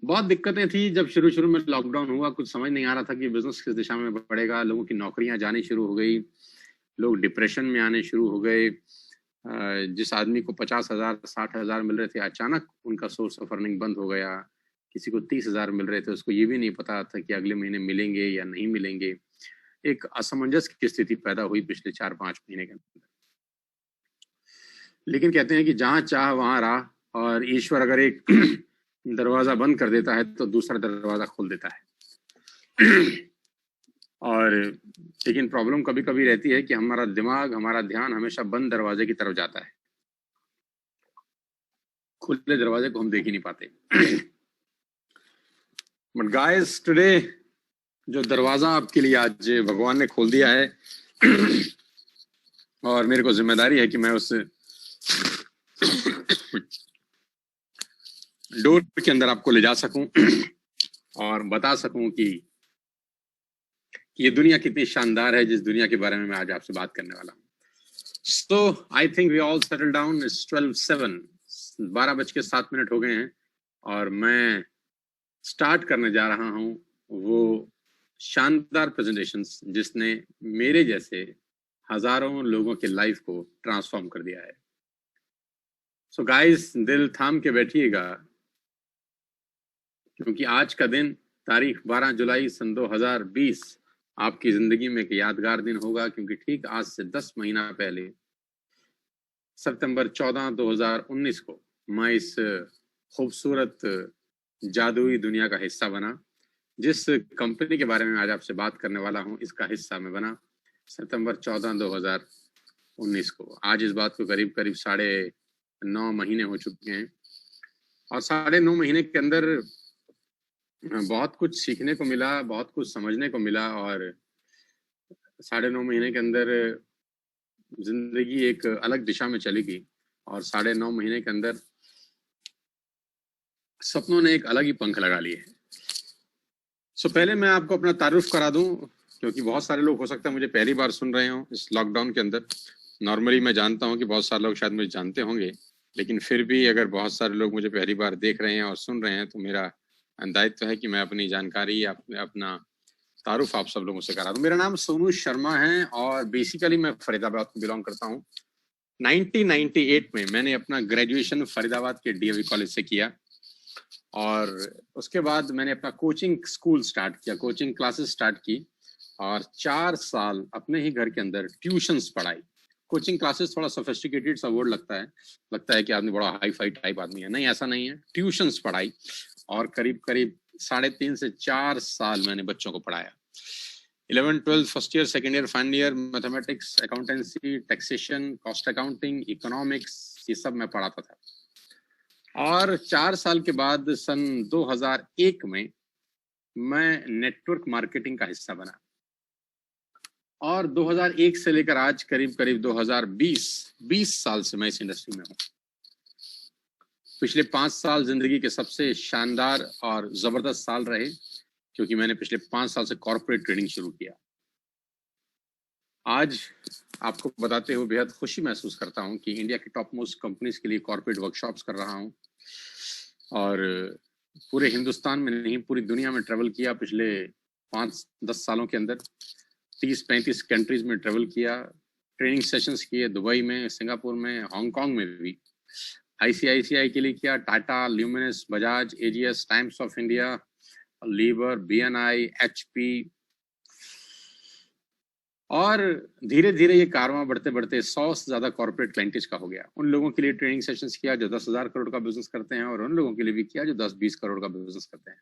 बहुत दिक्कतें थी जब शुरू शुरू में लॉकडाउन हुआ, कुछ समझ नहीं आ रहा था कि बिजनेस किस दिशा में बढ़ेगा। लोगों की नौकरियां जानी शुरू हो गई, लोग डिप्रेशन में आने शुरू हो गए। जिस आदमी को 50,000 60,000 मिल रहे थे, अचानक उनका सोर्स ऑफ अर्निंग बंद हो गया। किसी को 30,000 मिल रहे थे, उसको ये भी नहीं पता था कि अगले महीने मिलेंगे या नहीं मिलेंगे। एक असमंजस की स्थिति पैदा हुई पिछले 4-5 महीने के अंदर। लेकिन कहते हैं कि जहां चाह वहां राह, और ईश्वर अगर एक दरवाजा बंद कर देता है तो दूसरा दरवाजा खोल देता है। और लेकिन प्रॉब्लम कभी कभी रहती है कि हमारा दिमाग, हमारा ध्यान हमेशा बंद दरवाजे की तरफ जाता है, खुले दरवाजे को हम देख ही नहीं पाते। बट गाइस, टुडे जो दरवाजा आपके लिए आज भगवान ने खोल दिया है, और मेरे को जिम्मेदारी है कि मैं उस डोर के अंदर आपको ले जा सकूं और बता सकूं कि ये दुनिया कितनी शानदार है, जिस दुनिया के बारे में मैं आज आपसे बात करने वाला हूं। So I think we all settle down. It's 12:07, 12:07 हो गए हैं, और मैं स्टार्ट करने जा रहा हूं वो शानदार प्रेजेंटेशंस जिसने मेरे जैसे हजारों लोगों के लाइफ को ट्रांसफॉर्म कर दिया है। सो गाइस, दिल थाम के बैठिएगा, क्योंकि आज का दिन, तारीख 12 जुलाई सन 2020, आपकी जिंदगी में एक यादगार दिन होगा, क्योंकि ठीक आज से 10 महीना पहले सितंबर 14, 2019 को मैं इस खूबसूरत जादुई दुनिया का हिस्सा बना। जिस कंपनी के बारे में आज आपसे बात करने वाला हूं, इसका हिस्सा मैं बना सितंबर 14, 2019 को। आज इस बात को करीब करीब 9.5 महीने हो चुके हैं, और 9.5 महीने के अंदर बहुत कुछ सीखने को मिला, बहुत कुछ समझने को मिला, और 9.5 महीने के अंदर जिंदगी एक अलग दिशा में चली गई, और 9.5 महीने के अंदर सपनों ने एक अलग ही पंख लगा लिए हैं। सो पहले मैं आपको अपना तारुफ करा दूं, क्योंकि बहुत सारे लोग हो सकता है मुझे पहली बार सुन रहे हो इस लॉकडाउन के अंदर। नॉर्मली मैं जानता हूं कि बहुत सारे लोग शायद मुझे जानते होंगे, लेकिन फिर भी अगर बहुत सारे लोग मुझे पहली बार देख रहे हैं और सुन रहे हैं, तो मेरा दायित्व है कि मैं अपनी जानकारी, अपना तारुफ आप सब लोगों से करा दूं। मेरा नाम सोनू शर्मा है, और बेसिकली मैं फरीदाबाद को बिलोंग करता हूं। 1998 में मैंने अपना ग्रेजुएशन फरीदाबाद के डीएवी कॉलेज से किया, और उसके बाद मैंने अपना कोचिंग स्कूल स्टार्ट किया, कोचिंग क्लासेस स्टार्ट की, और 4 साल अपने ही घर के अंदर ट्यूशंस पढ़ाई। कोचिंग क्लासेस थोड़ा सोफिस्टिकेटेड सा वर्ड लगता है कि आदमी बड़ा हाई फाई टाइप आदमी है। नहीं, ऐसा नहीं है। ट्यूशंस पढ़ाई, और करीब करीब 3.5 से 4 साल मैंने बच्चों को पढ़ाया। 11, 12, first year, second year, final year, mathematics, accountancy, taxation, cost accounting, economics, ये सब मैं पढ़ाता था। और 4 साल के बाद सन 2001 में मैं नेटवर्क मार्केटिंग का हिस्सा बना, और 2001 से लेकर आज करीब करीब 2020 साल से मैं इस इंडस्ट्री में हूँ। पिछले 5 साल जिंदगी के सबसे शानदार और जबरदस्त साल रहे, क्योंकि मैंने पिछले 5 साल से कॉर्पोरेट ट्रेडिंग शुरू किया। आज आपको बताते हुए बेहद खुशी महसूस करता हूं कि इंडिया की टॉप मोस्ट कंपनीज के लिए कॉर्पोरेट वर्कशॉप्स कर रहा हूं, और पूरे हिंदुस्तान में नहीं, पूरी दुनिया में ट्रेवल किया पिछले 5-10 सालों के अंदर। 30-35 कंट्रीज में ट्रेवल किया, ट्रेनिंग सेशंस किए दुबई में, सिंगापुर में, हांगकांग में भी। आईसीआईसीआई के लिए किया, Tata, Luminous, Bajaj, AGS, Times of India, Lever, BNI, HP, और धीरे धीरे ये कारवां बढ़ते बढ़ते 100 से ज्यादा कॉर्पोरेट क्लाइंटेज का हो गया। उन लोगों के लिए ट्रेनिंग सेशंस किया जो 10,000 करोड़ का बिजनेस करते हैं, और उन लोगों के लिए भी किया जो 10-20 करोड़ का बिजनेस करते हैं।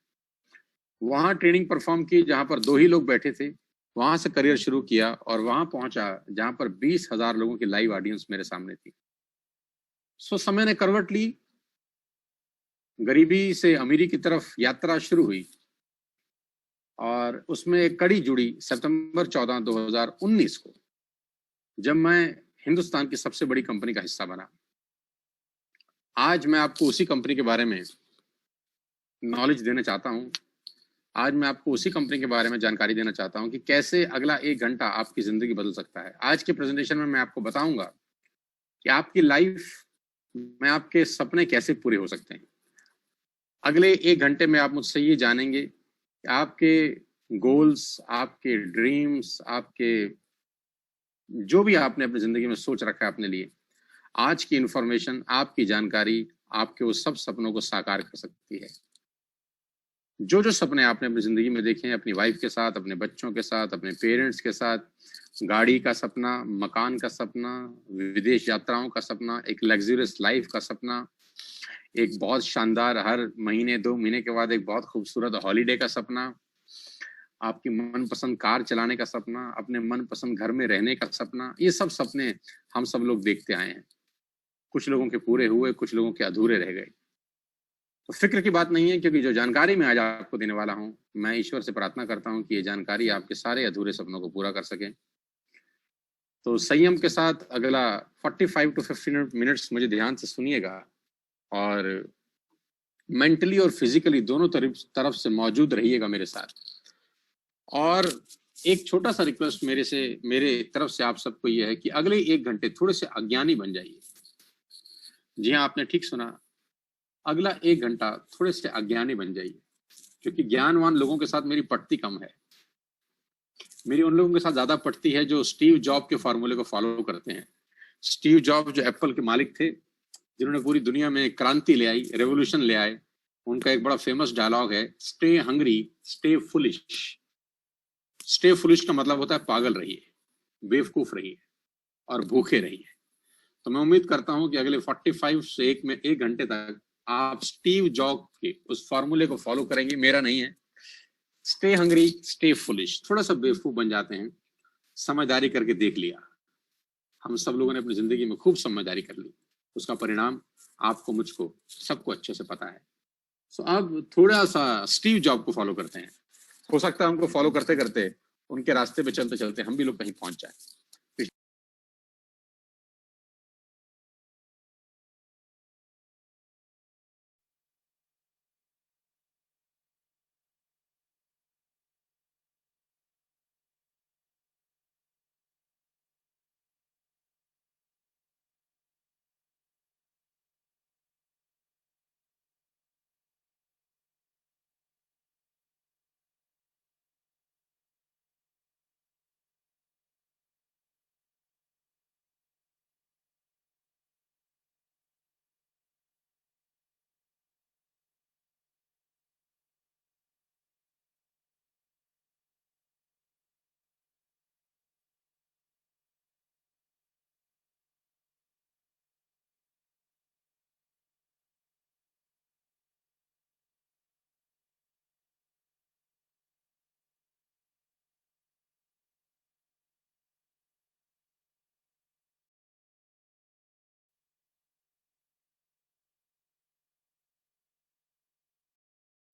वहां ट्रेनिंग परफॉर्म की जहां पर 2 ही लोग बैठे थे, वहां से करियर शुरू किया, और वहां पहुंचा जहां पर 20,000 लोगों की लाइव ऑडियंस मेरे सामने थी। सो समय ने करवट ली, गरीबी से अमीरी की तरफ यात्रा शुरू हुई, और उसमें एक कड़ी जुड़ी सितंबर 14, 2019 को, जब मैं हिंदुस्तान की सबसे बड़ी कंपनी का हिस्सा बना। आज मैं आपको उसी कंपनी के बारे में नॉलेज देना चाहता हूं। आज मैं आपको उसी कंपनी के बारे में जानकारी देना चाहता हूं कि कैसे अगला 1 घंटा आपकी जिंदगी बदल सकता है। आज के प्रेजेंटेशन में मैं आपको बताऊंगा कि आपकी लाइफ में आपके सपने कैसे पूरे हो सकते हैं। अगले 1 घंटे में आप मुझसे ये जानेंगे कि आपके गोल्स, आपके ड्रीम्स, आपके जो भी आपने अपनी जिंदगी में सोच रखा है अपने लिए, आज की इंफॉर्मेशन, आपकी जानकारी आपके उस सब सपनों को साकार कर सकती है। जो जो सपने आपने अपनी जिंदगी में देखे हैं, अपनी वाइफ के साथ, अपने बच्चों के साथ, अपने पेरेंट्स के साथ, गाड़ी का सपना, मकान का सपना, विदेश यात्राओं का सपना, एक लग्जरियस लाइफ का सपना, एक बहुत शानदार हर महीने 2 महीने के बाद एक बहुत खूबसूरत हॉलीडे का सपना, आपकी मनपसंद कार चलाने का सपना, अपने मनपसंद घर में रहने का सपना, ये सब सपने हम सब लोग देखते आए हैं। कुछ लोगों के पूरे हुए, कुछ लोगों के अधूरे रह गए। तो फिक्र की बात नहीं है, क्योंकि जो जानकारी मैं आज आपको देने वाला हूं, मैं ईश्वर से प्रार्थना करता हूं कि ये जानकारी आपके सारे अधूरे सपनों को पूरा कर सके। तो संयम के साथ अगला 45 टू 50 मिनट्स मुझे ध्यान से सुनिएगा और मेंटली और फिजिकली दोनों तरफ से मौजूद रहिएगा मेरे साथ। और एक छोटा सा रिक्वेस्ट मेरे तरफ से आप सबको यह है कि अगले 1 घंटे थोड़े से अज्ञानी बन जाइए। जी हाँ, आपने ठीक सुना, अगला 1 घंटा थोड़े से अज्ञानी बन जाइए, क्योंकि ज्ञानवान लोगों के साथ मेरी पटती कम है। मेरी उन लोगों के साथ ज्यादा पटती है जो स्टीव जॉब के फॉर्मूले को फॉलो करते हैं। स्टीव जॉब जो एप्पल के मालिक थे, जिन्होंने पूरी दुनिया में क्रांति ले आई, रेवोल्यूशन ले आए, उनका एक बड़ा फेमस डायलॉग है, stay hungry stay foolish. Stay foolish का मतलब होता है पागल रहिए, बेवकूफ रहिए और भूखे रहिए। तो मैं उम्मीद करता हूं कि अगले 45 से 1 घंटे तक आप स्टीव जॉब के उस फॉर्मूले को फॉलो करेंगे, मेरा नहीं है। स्टे हंग्री स्टे फुलिश, थोड़ा सा बेवकूफ बन जाते हैं, समझदारी करके देख लिया। हम सब लोगों ने अपनी जिंदगी में खूब समझदारी कर ली, उसका परिणाम आपको, मुझको, सबको अच्छे से पता है। सो अब थोड़ा सा स्टीव जॉब को फॉलो करते हैं। हो सकता है हमको फॉलो करते करते, उनके रास्ते पे चलते चलते हम भी लोग कहीं पहुंच जाए।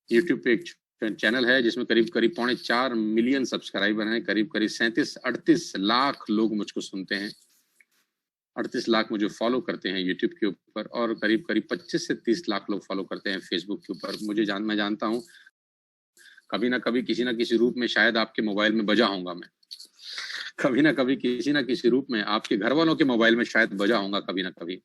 यूट्यूब पे एक चैनल है जिसमें करीब करीब 4.25 मिलियन सब्सक्राइबर हैं, करीब करीब 37-38 लाख लोग मुझको सुनते हैं, 38 लाख मुझे फॉलो करते हैं यूट्यूब के ऊपर, और करीब करीब 25 से 30 लाख लोग फॉलो करते हैं फेसबुक के ऊपर। मैं जानता हूँ कभी ना कभी किसी ना किसी रूप में शायद आपके मोबाइल में बजा होऊंगा मैं, कभी ना कभी किसी ना किसी रूप में आपके घर वालों के मोबाइल में शायद बजा होऊंगा कभी ना कभी।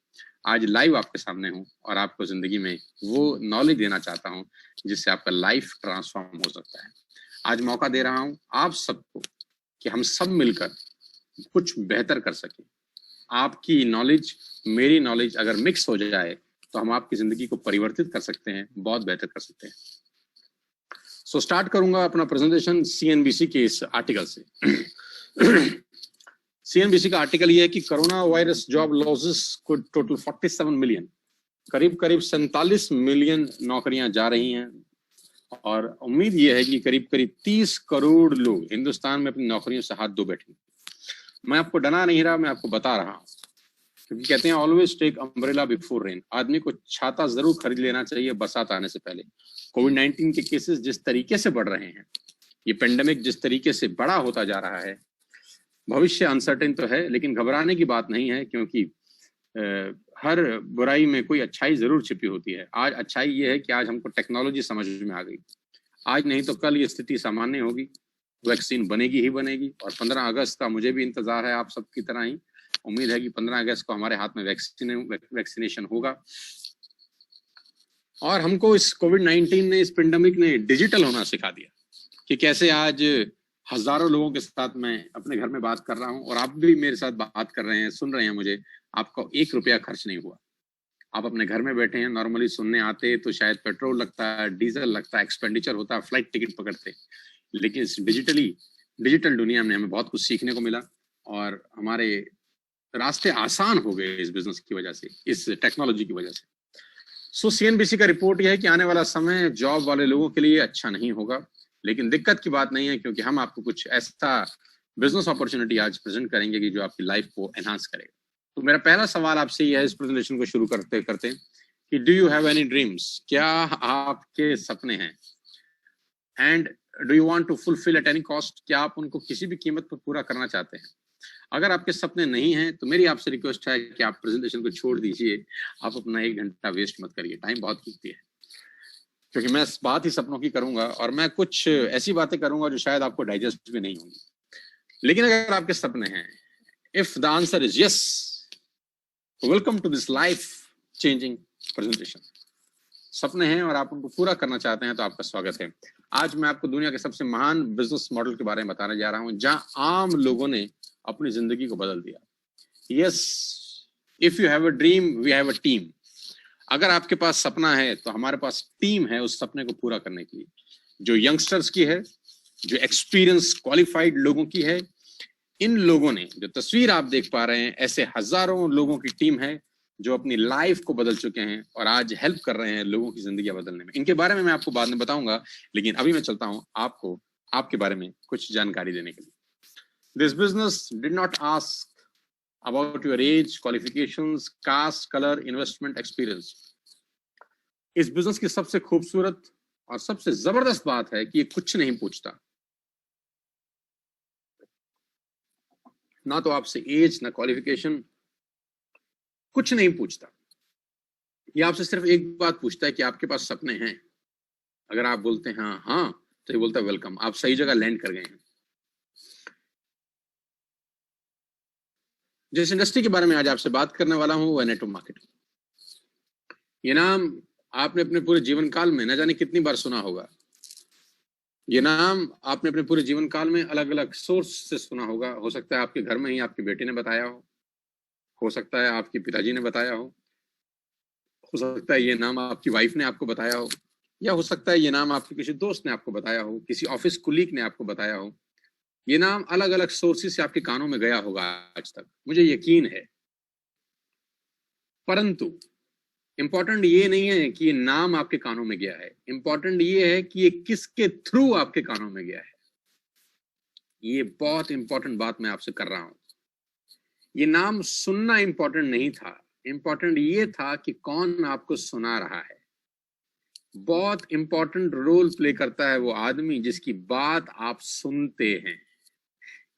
आज लाइव आपके सामने हूँ और आपको जिंदगी में वो नॉलेज देना चाहता हूँ जिससे आपका लाइफ ट्रांसफॉर्म हो सकता है। आज मौका दे रहा हूँ आप सबको कि हम सब मिलकर कुछ बेहतर कर सकें। आपकी नॉलेज, मेरी नॉलेज अगर मिक्स हो जाए तो हम आपकी जिंदगी को परिवर्तित कर सकते हैं, बहुत बेहतर कर सकते हैं। सो स्टार्ट करूंगा अपना प्रेजेंटेशन सीएनबीसी के इस आर्टिकल से। सीएनबीसी का आर्टिकल ये है कि कोरोना वायरस जॉब लॉसेस को टोटल 47 मिलियन, करीब करीब 47 मिलियन नौकरियां जा रही हैं, और उम्मीद ये है कि करीब करीब 30 करोड़ लोग हिंदुस्तान में अपनी नौकरियों से हाथ धो बैठे। मैं आपको डरा नहीं रहा, मैं आपको बता रहा हूँ, क्योंकि कहते हैं always take umbrella before rain. आदमी को छाता जरूर खरीद लेना चाहिए बरसात आने से पहले। कोविड-19 के केसेस जिस तरीके से बढ़ रहे हैं, ये पेंडेमिक जिस तरीके से बड़ा होता जा रहा है, भविष्य अनसर्टेन तो है, लेकिन घबराने की बात नहीं है, क्योंकि हर बुराई में कोई अच्छाई जरूर छिपी होती है। आज अच्छाई ये है कि आज हमको टेक्नोलॉजी समझ में आ गई। आज नहीं तो कल ये स्थिति सामान्य होगी, वैक्सीन बनेगी ही बनेगी, और 15 अगस्त का मुझे भी इंतजार है आप सबकी तरह ही। उम्मीद है कि 15 अगस्त को हमारे हाथ में वैक्सीनेशन होगा। और हमको इस कोविड-19 ने, इस पेंडेमिक ने डिजिटल होना सिखा दिया कि कैसे आज हजारों लोगों के साथ मैं अपने घर में बात कर रहा हूं और आप भी मेरे साथ बात कर रहे हैं, सुन रहे हैं मुझे। आपको 1 रुपया खर्च नहीं हुआ। आप अपने घर में बैठे हैं। नॉर्मली सुनने आते तो शायद पेट्रोल लगता है, डीजल लगता है, एक्सपेंडिचर होता है, फ्लाइट टिकट पकड़ते। लेकिन इस डिजिटल दुनिया में हमें बहुत कुछ सीखने को मिला और हमारे रास्ते आसान हो गए इस बिजनेस की वजह से, इस टेक्नोलॉजी की वजह से। सो सीएनबीसी का रिपोर्ट यह है कि आने वाला समय जॉब वाले लोगों के लिए अच्छा नहीं होगा, लेकिन दिक्कत की बात नहीं है, क्योंकि हम आपको कुछ ऐसा बिजनेस अपॉर्चुनिटी आज प्रेजेंट करेंगे कि जो आपकी लाइफ को एनहांस करेगा। तो मेरा पहला सवाल आपसे यह है इस प्रेजेंटेशन को शुरू करते करते कि do you have any dreams? क्या आपके सपने हैं? And do you want to fulfil at any cost? क्या आप उनको किसी भी कीमत पर पूरा करना चाहते हैं? अगर आपके सपने नहीं हैं तो मेरी आपसे रिक्वेस्ट है कि आप प्रेजेंटेशन को छोड़ दीजिए। आप अपना 1 घंटा वेस्ट मत करिए, टाइम बहुत कीमती है। क्योंकि मैं बात ही सपनों की करूंगा और मैं कुछ ऐसी बातें करूंगा जो शायद आपको डाइजेस्ट भी नहीं होंगी। लेकिन अगर आपके सपने हैं, if the answer is yes, welcome to this life changing presentation. सपने हैं और आप उनको पूरा करना चाहते हैं तो आपका स्वागत है। आज मैं आपको दुनिया के सबसे महान बिजनेस मॉडल के बारे में बताने जा रहा हूं, जहां आम लोगों ने अपनी जिंदगी को बदल दिया। Yes, if you have a dream, we have a team. अगर आपके पास सपना है तो हमारे पास टीम है उस सपने को पूरा करने के लिए, जो यंगस्टर्स की है, जो एक्सपीरियंस क्वालिफाइड लोगों की है। इन लोगों ने, जो तस्वीर आप देख पा रहे हैं, ऐसे हजारों लोगों की टीम है जो अपनी लाइफ को बदल चुके हैं और आज हेल्प कर रहे हैं लोगों की जिंदगी बदलने में। इनके बारे में मैं आपको बाद में बताऊंगा, लेकिन अभी मैं चलता हूं आपको आपके बारे में कुछ जानकारी देने के लिए। This business did not ask about your age, qualifications, caste, color, investment experience. इस बिजनेस की सबसे खूबसूरत और सबसे जबरदस्त बात है कि ये कुछ नहीं पूछता। ना तो आपसे एज, ना क्वालिफिकेशन, कुछ नहीं पूछता। ये आपसे सिर्फ एक बात पूछता है कि आपके पास सपने हैं। अगर आप बोलते हैं हाँ हाँ, तो ये बोलता है वेलकम, आप सही जगह लैंड कर गए हैं। जिस इंडस्ट्री के बारे में आज आपसे बात करने वाला हूं वह नेटवर्क मार्केटिंग। ये नाम आपने अपने पूरे जीवन काल में न जाने कितनी बार सुना होगा। ये नाम आपने अपने पूरे जीवन काल में अलग अलग सोर्स से सुना होगा। हो सकता है आपके घर में ही आपके बेटे ने बताया हो सकता है आपके पिताजी ने बताया हो सकता है ये नाम आपकी वाइफ ने आपको बताया हो, या हो सकता है ये नाम आपके किसी दोस्त ने आपको बताया हो, किसी ऑफिस कुलीग ने आपको बताया हो। ये नाम अलग अलग सोर्सेस से आपके कानों में गया होगा आज तक, मुझे यकीन है। परंतु इंपॉर्टेंट ये नहीं है कि ये नाम आपके कानों में गया है, इंपॉर्टेंट ये है कि ये किसके थ्रू आपके कानों में गया है। ये बहुत इंपॉर्टेंट बात मैं आपसे कर रहा हूं। ये नाम सुनना इंपॉर्टेंट नहीं था, इंपॉर्टेंट ये था कि कौन आपको सुना रहा है। बहुत इंपॉर्टेंट रोल प्ले करता है वो आदमी जिसकी बात आप सुनते हैं,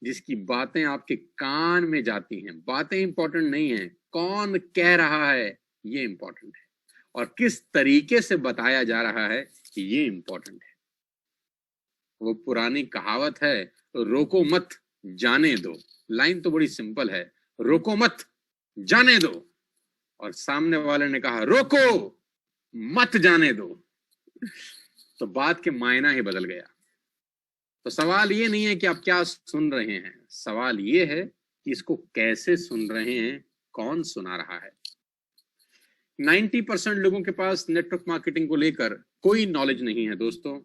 जिसकी बातें आपके कान में जाती हैं। बातें इंपॉर्टेंट नहीं है, कौन कह रहा है ये इंपॉर्टेंट है, और किस तरीके से बताया जा रहा है ये इंपॉर्टेंट है। वो पुरानी कहावत है, रोको मत जाने दो। लाइन तो बड़ी सिंपल है, रोको मत जाने दो, और सामने वाले ने कहा रोको मत जाने दो, तो बात के मायना ही बदल गया। तो सवाल ये नहीं है कि आप क्या सुन रहे हैं, सवाल ये है कि इसको कैसे सुन रहे हैं, कौन सुना रहा है। 90% लोगों के पास नेटवर्क मार्केटिंग को लेकर कोई नॉलेज नहीं है दोस्तों।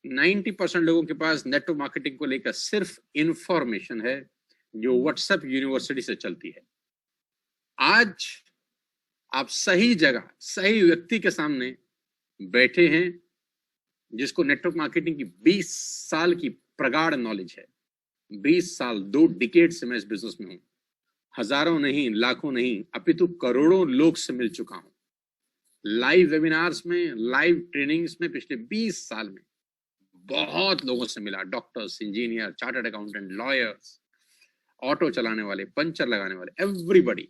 90% लोगों के पास नेटवर्क मार्केटिंग को लेकर सिर्फ इंफॉर्मेशन है जो व्हाट्सएप यूनिवर्सिटी से चलती है। आज आप सही जगह, सही व्यक्ति के सामने बैठे हैं जिसको नेटवर्क मार्केटिंग की 20 साल की प्रगाढ़ नॉलेज है। 20 साल, 2 डिकेड से मैं इस बिजनेस में हूं। हजारों नहीं, लाखों नहीं, अपितु करोड़ों लोग से मिल चुका हूं। लाइव वेबिनार्स में, लाइव ट्रेनिंग्स में पिछले 20 साल में बहुत लोगों से मिला। Doctors, engineer, chartered accountant, lawyers, auto चलाने वाले, पंचर लगाने वाले, एवरीबॉडी।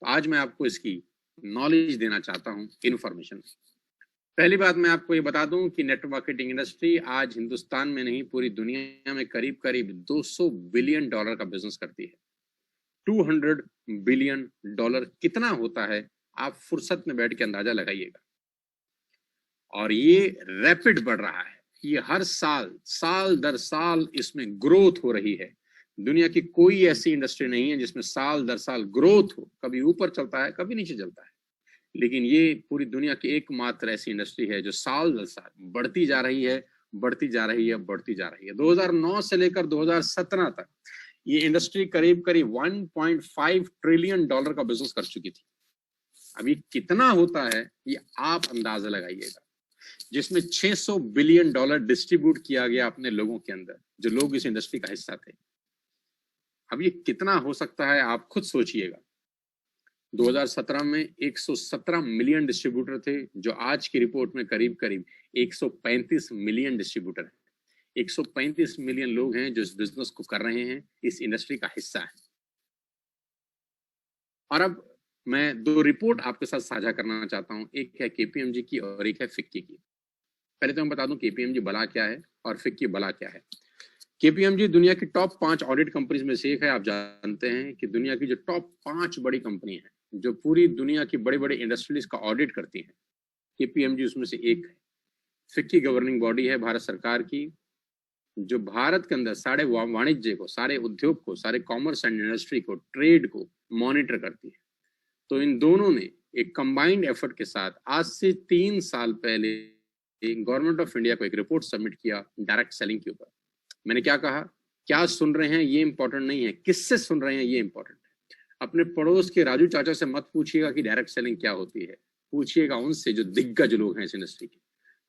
आज मैं आपको इसकी नॉलेज देना चाहता हूं, इंफॉर्मेशन। पहली बात मैं आपको ये बता दूं कि नेटवर्क मार्केटिंग इंडस्ट्री आज हिंदुस्तान में नहीं, पूरी दुनिया में करीब करीब $200 बिलियन का बिजनेस करती है। $200 बिलियन कितना होता है आप फुर्सत में बैठ के अंदाजा लगाइएगा। और ये रैपिड बढ़ रहा है, ये हर साल दर साल इसमें ग्रोथ हो रही है। दुनिया की कोई ऐसी इंडस्ट्री नहीं है जिसमें साल दर साल ग्रोथ हो, कभी ऊपर चलता है कभी नीचे चलता है, लेकिन ये पूरी दुनिया की एकमात्र ऐसी इंडस्ट्री है जो साल दर साल बढ़ती जा रही है, बढ़ती जा रही है, बढ़ती जा रही है। 2009 से लेकर 2017 तक ये इंडस्ट्री करीब करीब 1.5 ट्रिलियन डॉलर का बिजनेस कर चुकी थी। अभी कितना होता है ये आप अंदाजा लगाइएगा, जिसमें 600 बिलियन डॉलर डिस्ट्रीब्यूट किया गया अपने लोगों के अंदर, जो लोग इस इंडस्ट्री का हिस्सा थे। अब ये कितना हो सकता है आप खुद सोचिएगा। 2017 में 117 मिलियन डिस्ट्रीब्यूटर थे, जो आज की रिपोर्ट में करीब करीब 135 मिलियन डिस्ट्रीब्यूटर हैं। 135 मिलियन लोग हैं जो इस बिजनेस को कर रहे हैं, इस इंडस्ट्री का हिस्सा है। और अब मैं दो रिपोर्ट आपके साथ साझा करना चाहता हूं, एक है केपीएमजी की और एक है फिक्की की। पहले तो मैं बता दूं केपीएमजी भला क्या है और फिक्की भला क्या है। केपीएमजी दुनिया की टॉप 5 ऑडिट कंपनीज में से एक है। आप जानते हैं कि दुनिया की जो टॉप 5 बड़ी कंपनी है जो पूरी दुनिया की बड़ी बड़ी इंडस्ट्रीज का ऑडिट करती है, केपीएमजी उसमें से एक है। फिक्की गवर्निंग बॉडी है भारत सरकार की, जो भारत के अंदर सारे वाणिज्य को, सारे उद्योग को, सारे कॉमर्स एंड इंडस्ट्री को, ट्रेड को मॉनिटर करती है। तो इन दोनों ने एक कंबाइंड एफर्ट के साथ आज से 3 साल पहले गवर्नमेंट ऑफ इंडिया को एक रिपोर्ट सबमिट किया डायरेक्ट सेलिंग के ऊपर। मैंने क्या कहा, क्या सुन रहे हैं ये इंपॉर्टेंट नहीं है, किससे सुन रहे हैं ये इंपॉर्टेंट है। अपने पड़ोस के राजू चाचा से मत पूछिएगा कि डायरेक्ट सेलिंग क्या होती है, पूछिएगा उनसे जो दिग्गज लोग हैं इस इंडस्ट्री के।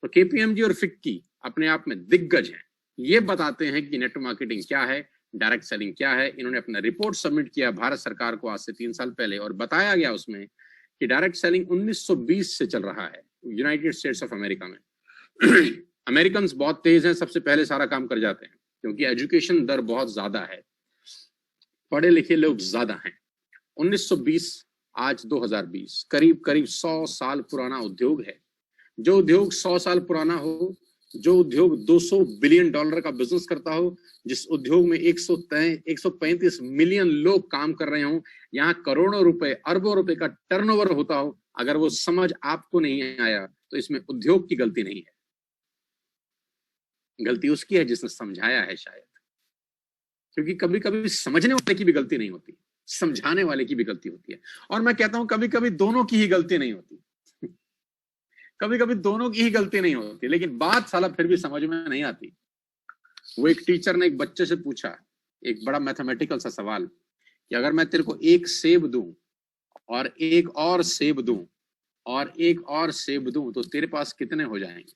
तो केपीएमजी और फिक्की अपने आप में दिग्गज हैं, ये बताते हैं कि नेटवर्क मार्केटिंग क्या है, डायरेक्ट सेलिंग क्या है। इन्होंने अपना रिपोर्ट सबमिट किया भारत सरकार को आज से 3 साल पहले, और बताया गया उसमें कि डायरेक्ट सेलिंग 1920 से चल रहा है यूनाइटेड स्टेट्स ऑफ अमेरिका में। अमेरिकन बहुत तेज हैं, सबसे पहले सारा काम कर जाते हैं क्योंकि एजुकेशन दर बहुत ज्यादा है, पढ़े लिखे लोग ज्यादा हैं। 1920 आज 2020, करीब करीब 100 साल पुराना उद्योग है। जो उद्योग 100 साल पुराना हो, जो उद्योग 200 बिलियन डॉलर का बिजनेस करता हो, जिस उद्योग में 135 मिलियन लोग काम कर रहे हो, यहाँ करोड़ों रुपए, अरबों रुपए का टर्नओवर होता हो, अगर वो समझ आपको नहीं आया तो इसमें उद्योग की गलती नहीं है, गलती उसकी है जिसने समझाया है शायद। क्योंकि कभी कभी समझने वाले की भी गलती नहीं होती, समझाने वाले की भी गलती होती है। और मैं कहता हूं कभी कभी दोनों की ही गलती नहीं होती, कभी कभी दोनों की ही गलती नहीं होती, लेकिन बात साला फिर भी समझ में नहीं आती। वो एक टीचर ने एक बच्चे से पूछा एक बड़ा मैथमेटिकल सा सवाल कि अगर मैं तेरे को एक सेब दूं और एक और सेब दूं और एक और सेब दूं तो तेरे पास कितने हो जाएंगे।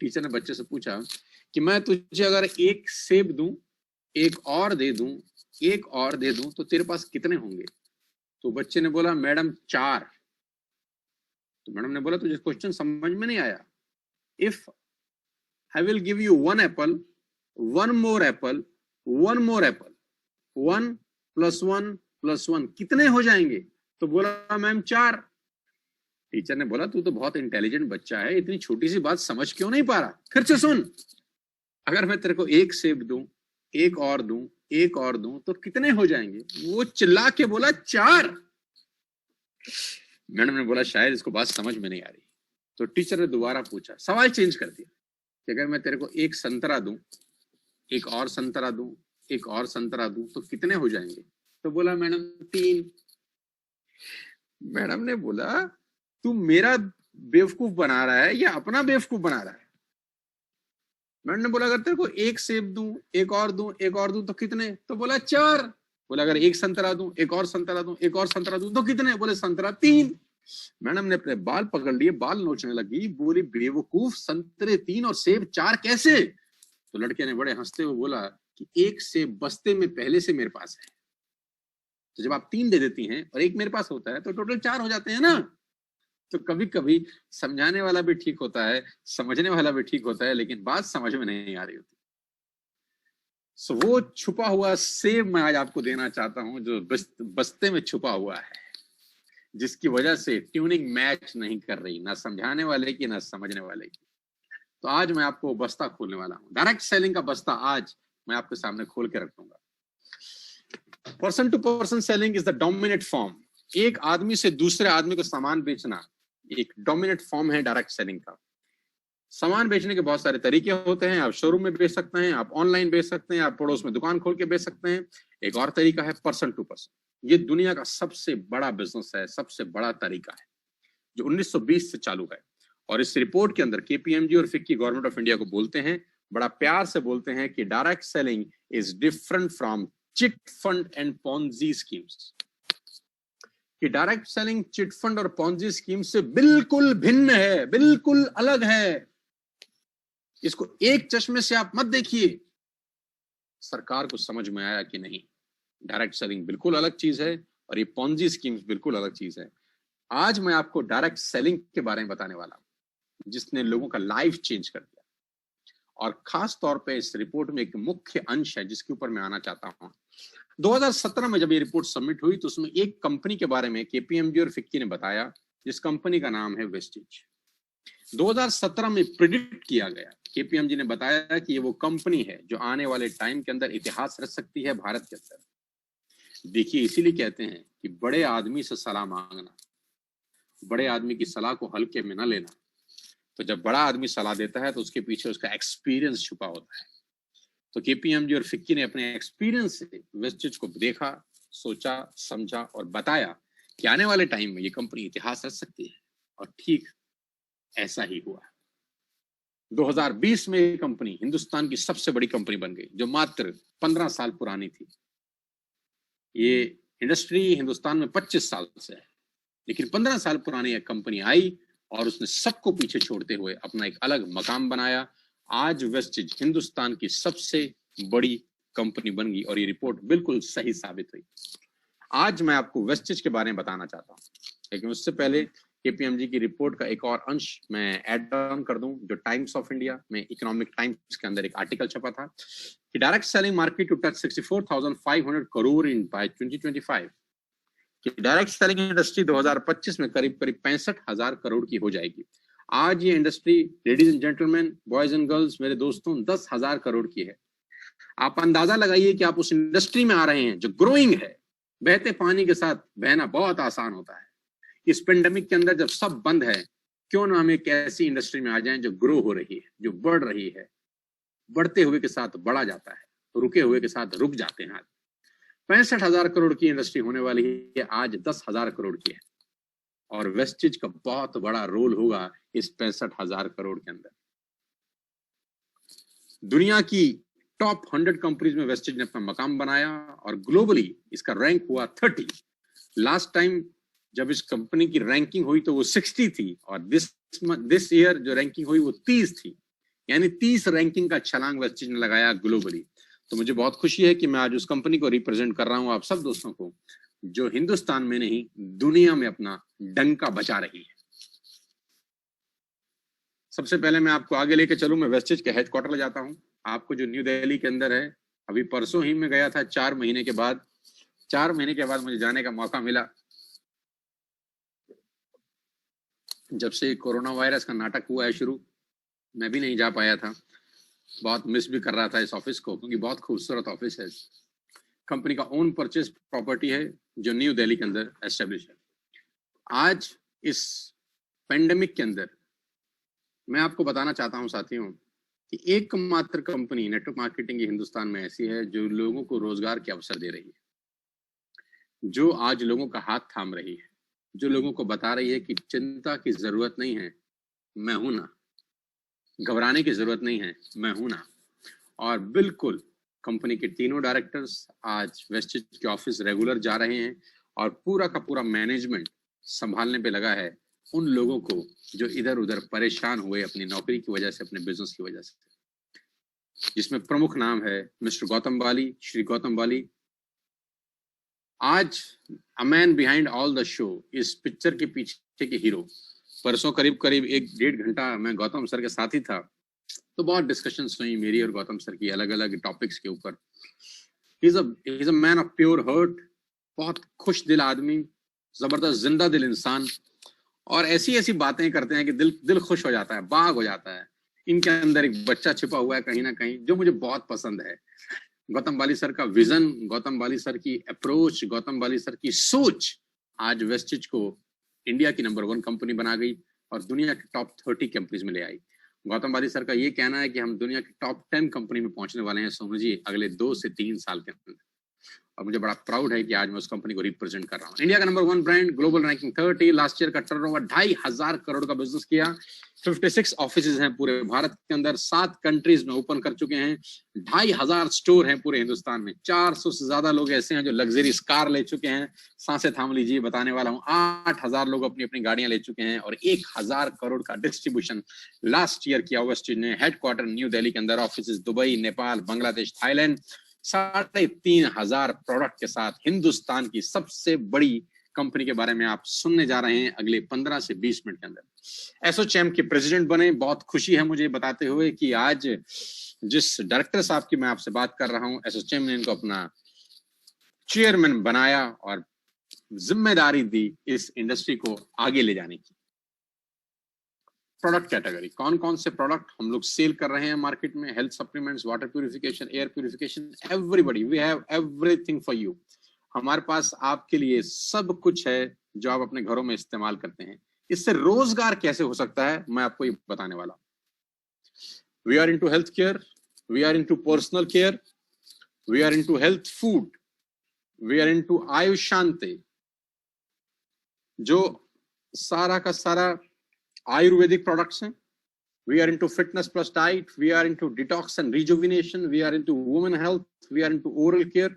टीचर ने बच्चे से पूछा कि मैं तुझे अगर एक सेब दूं, एक और दे दूं, एक और दे दूं तो तेरे पास कितने होंगे। तो बच्चे ने बोला मैडम 4। तो मैडम ने बोला तुझे क्वेश्चन समझ में नहीं आया। If I will give you 1 Apple, 1 more Apple, 1 more Apple, 1 + 1 + 1 कितने हो जाएंगे। तो बोला मैम 4। टीचर ने बोला तू तो बहुत इंटेलिजेंट बच्चा है, इतनी छोटी सी बात समझ क्यों नहीं पा रहा। फिर से सुन, अगर मैं तेरे को एक सेब दूं, एक और दूं, एक और दूं तो कितने हो जाएंगे। वो चिल्ला के बोला 4। मैडम ने बोला शायद इसको बात समझ में नहीं आ रही। तो टीचर ने दोबारा पूछा, सवाल चेंज कर दिया कि अगर मैं तेरे को एक संतरा दूं, एक और संतरा दूं, एक और संतरा दूं तो कितने हो जाएंगे। तो बोला मैडम 3। मैडम ने बोला तू मेरा बेवकूफ बना रहा है या अपना बेवकूफ बना रहा है। मैडम ने बोला अगर तेरे को एक सेब दूं, एक और दूं, एक और दूं तो कितने। तो बोला 4। बोला अगर एक संतरा दूं, एक और संतरा दूं, एक और संतरा दूं तो कितने। बोले संतरा 3। मैडम ने अपने बाल पकड़ लिए, बाल नोचने लगी, बोली बेवकूफ, संतरे 3 और सेब 4 कैसे। तो लड़के ने बड़े हंसते हुए बोला कि एक सेब बस्ते में पहले से मेरे पास है, तो जब आप 3 दे देती हैं और एक मेरे पास होता है तो टोटल 4 हो जाते हैं ना। तो कभी कभी समझाने वाला भी ठीक होता है, समझने वाला भी ठीक होता है, लेकिन बात समझ में नहीं आ रही होती। सो वो छुपा हुआ सेब मैं आज आपको देना चाहता हूं जो बस्ते में छुपा हुआ है, जिसकी वजह से ट्यूनिंग मैच नहीं कर रही, ना समझाने वाले की ना समझने वाले की। तो आज मैं आपको बस्ता खोलने वाला हूं, डायरेक्ट सेलिंग का बस्ता आज मैं आपके सामने खोल के रखूंगा। Person to person selling is the dominant form एक आदमी से दूसरे आदमी को सामान बेचना एक डोमिनेंट फॉर्म है डायरेक्ट सेलिंग का। सामान बेचने के बहुत सारे तरीके होते हैं। आप शोरूम में बेच सकते हैं, आप ऑनलाइन बेच सकते हैं, आप पड़ोस में दुकान खोल के बेच सकते हैं। एक और तरीका है पर्सन टू पर्सन। ये दुनिया का सबसे बड़ा बिजनेस है, सबसे बड़ा तरीका है, जो 1920 से चालू है। और इस रिपोर्ट के अंदर केपीएमजी और फिक्की गवर्नमेंट ऑफ इंडिया को बोलते हैं, बड़ा प्यार से बोलते हैं कि direct selling is different from chit fund and Ponzi schemes. कि डायरेक्ट सेलिंग चिट फंड और पॉन्जी स्कीम से बिल्कुल भिन्न है, बिल्कुल अलग है। इसको एक चश्मे से आप मत देखिए। सरकार को समझ में आया कि नहीं, डायरेक्ट सेलिंग बिल्कुल अलग चीज है और ये पॉन्जी स्कीम्स बिल्कुल अलग चीज है। आज मैं आपको डायरेक्ट सेलिंग के बारे में बताने वाला हूं, जिसने लोगों का लाइफ चेंज कर दिया। और खास तौर पे इस रिपोर्ट में एक मुख्य अंश है जिसके ऊपर मैं आना चाहता हूं। 2017 में जब ये रिपोर्ट सबमिट हुई तो उसमें एक कंपनी के बारे में केपीएमजी और फिक्की ने बताया, जिस कंपनी का नाम है वेस्टिज। 2017 में प्रिडिक्ट किया गया, केपीएमजी ने बताया कि ये वो कंपनी है जो आने वाले टाइम के अंदर इतिहास रच सकती है भारत के अंदर। देखिए, इसीलिए कहते हैं कि बड़े आदमी से सलाह मांगना, बड़े आदमी की सलाह को हल्के में न लेना। तो जब बड़ा आदमी सलाह देता है तो उसके पीछे उसका एक्सपीरियंस छुपा होता है। तो केपीएमजी और फिक्की ने अपने एक्सपीरियंस से वेस्टिज को देखा, सोचा, समझा और बताया कि आने वाले टाइम में ये कंपनी इतिहास रच सकती है। और ठीक ऐसा ही हुआ। 2020 में ये कंपनी हिंदुस्तान की सबसे बड़ी कंपनी बन गई, जो मात्र 15 साल पुरानी थी। ये इंडस्ट्री हिंदुस्तान में 25 साल से है, लेकिन 15 साल पुरानी एक कंपनी आई और उसने सबको पीछे छोड़ते हुए अपना एक अलग मकाम बनाया। आज वेस्टिज हिंदुस्तान की सबसे बड़ी कंपनी बन गई और ये रिपोर्ट बिल्कुल सही साबित हुई। आज मैं आपको वेस्टिज के बारे में बताना चाहता हूं, लेकिन उससे पहले केपीएमजी की रिपोर्ट का एक और अंश मैं ऐड ऑन कर दूं, जो टाइम्स ऑफ इंडिया में इकोनॉमिक टाइम्स के अंदर एक आर्टिकल छपा था कि direct selling market to touch 64,500 crore in by 2025। कि डायरेक्ट सेलिंग इंडस्ट्री 2025 में करीब 65,000 करोड़ की हो जाएगी। आज ये industry, ladies and gentleman, boys and girls, मेरे दोस्तों, 10,000 करोड़ की है। आप अंदाजा लगाइए कि आप उस इंडस्ट्री में आ रहे हैं जो ग्रोइंग है। बहते पानी के साथ बहना बहुत आसान होता है। इस पेंडेमिक के अंदर जब सब बंद है, क्यों ना हम एक ऐसी इंडस्ट्री में आ जाएं जो ग्रो हो रही है, जो बढ़ रही है। बढ़ते हुए के साथ बढ़ा जाता है, रुके हुए के साथ रुक जाते हैं। 65,000 करोड़ की इंडस्ट्री होने वाली है, आज 10,000 करोड़ की है। और वेस्टिज का बहुत बड़ा रोल होगा इस 65,000 करोड़ के अंदर। दुनिया की टॉप 100 कंपनीज में वेस्टिज ने अपना मकाम बनाया और ग्लोबली इसका रैंक हुआ 30। लास्ट टाइम जब इस कंपनी की रैंकिंग हुई तो वो 60 थी और दिस ईयर जो रैंकिंग हुई वो 30 थी। यानी 30 रैंकिंग का छलांग वेस्टिज ने लगाया ग्लोबली। तो मुझे बहुत खुशी है कि मैं आज उस कंपनी को रिप्रेजेंट कर रहा हूं आप सब दोस्तों को, जो हिंदुस्तान में नहीं दुनिया में अपना डंका बचा रही है। सबसे पहले मैं आपको आगे लेके चलूं, मैं वेस्टिज के हेडक्वार्टर ले जाता हूं आपको, जो न्यू दिल्ली के अंदर है। अभी परसों ही मैं गया था, 4 महीने के बाद। 4 महीने के बाद मुझे जाने का मौका मिला। जब से कोरोना वायरस का नाटक हुआ है शुरू, मैं भी नहीं जा पाया था। बहुत मिस भी कर रहा था इस ऑफिस को, क्योंकि बहुत खूबसूरत ऑफिस है। कंपनी का ओन परचेज प्रॉपर्टी है जो न्यू दिल्ली के अंदर एस्टेब्लिश है। आज इस पेंडेमिक के अंदर मैं आपको बताना चाहता हूं साथियों कि एकमात्र कंपनी नेटवर्क मार्केटिंग की हिंदुस्तान में ऐसी है जो लोगों को रोजगार के अवसर दे रही है, जो आज लोगों का हाथ थाम रही है, जो लोगों को बता रही है कि चिंता की जरूरत नहीं है, मैं हूं ना, घबराने की जरूरत नहीं है, मैं हूं ना। और बिल्कुल कंपनी के तीनों डायरेक्टर्स आज वेस्टिज के ऑफिस रेगुलर जा रहे हैं और पूरा का पूरा मैनेजमेंट संभालने पे लगा है उन लोगों को जो इधर उधर परेशान हुए अपनी नौकरी की वजह से, अपने बिजनेस की वजह से, जिसमें प्रमुख नाम है मिस्टर गौतम बाली, श्री गौतम बाली। आज a man behind all the show, इस पिक्चर के पीछे के हीरो। परसों करीब 1-1.5 घंटा मैं गौतम सर के साथ ही था, तो बहुत डिस्कशंस हुई मेरी और गौतम सर की अलग अलग टॉपिक्स के ऊपर। He is a man of pure heart, बहुत खुश दिल आदमी, जबरदस्त जिंदा दिल इंसान, और ऐसी ऐसी बातें करते हैं कि दिल खुश हो जाता है, बाग हो जाता है। इनके अंदर एक बच्चा छिपा हुआ है कहीं ना कहीं, जो मुझे बहुत पसंद है। गौतम बाली सर का विजन, गौतम बाली सर की अप्रोच, गौतम बाली सर की सोच आज वेस्टिज को इंडिया की नंबर 1 कंपनी बना गई और दुनिया के टॉप 30 कंपनीज में ले आई। गौतम बाली सर का ये कहना है कि हम दुनिया की टॉप 10 कंपनी में पहुंचने वाले हैं सोनू जी अगले 2 से 3 साल के अंदर, और मुझे बड़ा प्राउड है कि आज मैं उस कंपनी को रिप्रेजेंट कर रहा हूँ। इंडिया का number 1 brand, global ranking 30, last year का टर्नओवर 2,500 करोड़ का बिजनेस किया। 56 ऑफिसेज हैं पूरे भारत के अंदर, 7 कंट्रीज में ओपन कर चुके हैं, 2,500 स्टोर हैं पूरे हिंदुस्तान में, 400 से ज्यादा लोग ऐसे हैं जो लग्जरी कार ले चुके हैं, सांसें थाम लीजिए बताने वाला हूँ, 8,000 लोग अपनी अपनी गाड़ियां ले चुके हैं, और 1,000 करोड़ का डिस्ट्रीब्यूशन लास्ट ईयर किया वेस्टिज ने। हेडक्वार्टर न्यू दिल्ली के अंदर, office Dubai, Nepal, Bangladesh, Thailand, 3,500 product के साथ हिंदुस्तान की सबसे बड़ी कंपनी के बारे में आप सुनने जा रहे हैं अगले 15 से 20 मिनट के अंदर। एसोचैम के प्रेसिडेंट बने, बहुत खुशी है मुझे बताते हुए कि आज जिस डायरेक्टर साहब की मैं आपसे बात कर रहा हूं, एसोचैम ने इनको अपना चेयरमैन बनाया और जिम्मेदारी दी इस इंडस्ट्री को आगे ले जाने की। प्रोडक्ट कैटेगरी, कौन कौन से प्रोडक्ट हम लोग सेल कर रहे हैं मार्केट में, health supplements, water purification, air purification, everybody, we have everything for you. हमारे पास आपके लिए सब कुछ है जो आप अपने घरों में इस्तेमाल करते हैं। इससे रोजगार कैसे हो सकता है मैं आपको ये बताने वाला हूं। We are into health care, we are into personal care, we are into health food, we are into Ayush Shanti, जो सारा का सारा आयुर्वेदिक प्रोडक्ट्स हैं। We are into fitness plus diet, we are into detox and rejuvenation, we are into women health, we are into oral care,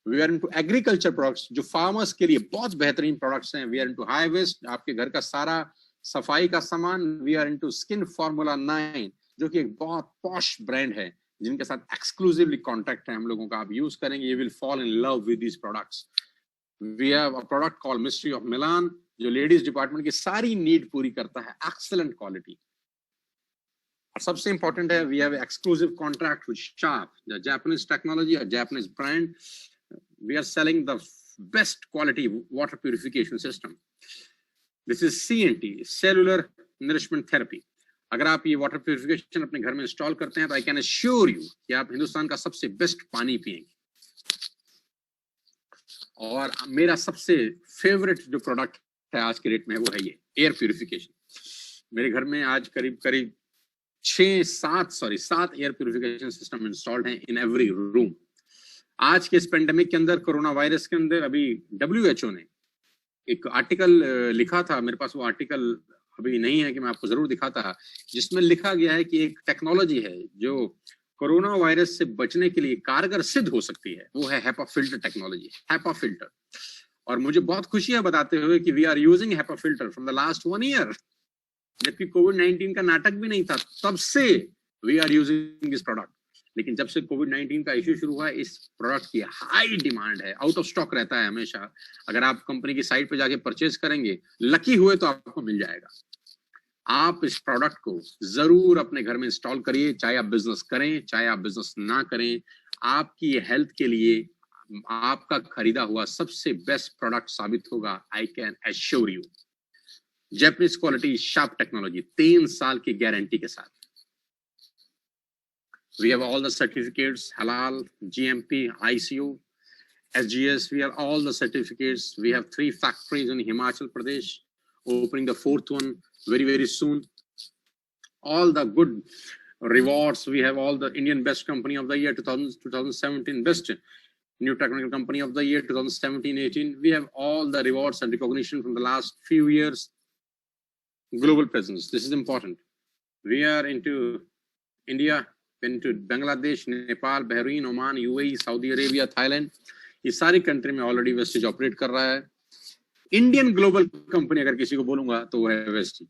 we are into agriculture products जो farmers के लिए बहुत बेहतरीन products हैं। We are into high waste, आपके घर का सारा सफाई का सामान। We are into skin formula 9 जो कि एक बहुत posh brand है जिनके साथ exclusively contact है हम लोगों का, आप यूज करेंगे you will fall in love with these products. We have a product called Mystery of Milan जो लेडीज डिपार्टमेंट की सारी नीड पूरी करता है, एक्सीलेंट क्वालिटी। और सबसे इंपॉर्टेंट है, we have exclusive contract with Sharp, the Japanese technology, a Japanese brand. We are selling the best quality water purification system. This is CNT, cellular nourishment therapy. अगर आप ये water purification अपने घर में install करते हैं तो आई कैन एश्योर यू कि आप हिंदुस्तान का सबसे बेस्ट पानी पिएंगे। और मेरा सबसे फेवरेट जो प्रोडक्ट है आज के रेट में वो है ये एयर प्यूरिफिकेशन। मेरे घर में आज करीब 7 एयर प्यूरिफिकेशन सिस्टम इंस्टॉल्ड हैं इन एवरी रूम। आज के इस पेंडेमिक के अंदर, कोरोना वायरस के अंदर, अभी WHO ने एक आर्टिकल लिखा था, मेरे पास वो आर्टिकल अभी नहीं है कि मैं आपको जरूर दिखाता, जिसमें लिखा गया है कि एक टेक्नोलॉजी है जो कोरोना वायरस से बचने के लिए कारगर सिद्ध हो सकती है, वो है HEPA filter technology, HEPA filter. और मुझे बहुत खुशी है बताते हुए कि we are using HEPA filter from the last 1 year, जबकि कोविड-19 का नाटक भी नहीं था तब से we are using this product. लेकिन जब से कोविड-19 का इश्यू शुरू हुआ, इस प्रोडक्ट की हाई डिमांड है, आउट ऑफ स्टॉक रहता है हमेशा। अगर आप कंपनी की साइट पे जाके परचेज करेंगे, लकी हुए तो आपको मिल जाएगा। आप इस प्रोडक्ट को जरूर अपने घर में इंस्टॉल करिए, चाहे आप बिजनेस करें चाहे आप बिजनेस ना करें। आपकी हेल्थ के लिए आपका खरीदा हुआ सबसे बेस्ट प्रोडक्ट साबित होगा, I can assure you. Japanese quality, sharp technology, 3 साल की गारंटी के साथ। We have all the certificates, halal, GMP, ICO, SGS, we have all the certificates. We have 3 factories in Himachal Pradesh, opening the 4th one very soon. All the good rewards, we have all the Indian Best Company of the Year 2017, Best New Technical Company of the Year 2017-18. We have all the rewards and recognition from the last few years. Global presence, this is important. We are into India, into Bangladesh, Nepal, Bahrain, Oman, UAE, Saudi Arabia, Thailand. ये सारी country में already Vestige operate कर रहा है। Indian global company अगर किसी को बोलूंगा तो वो है Vestige.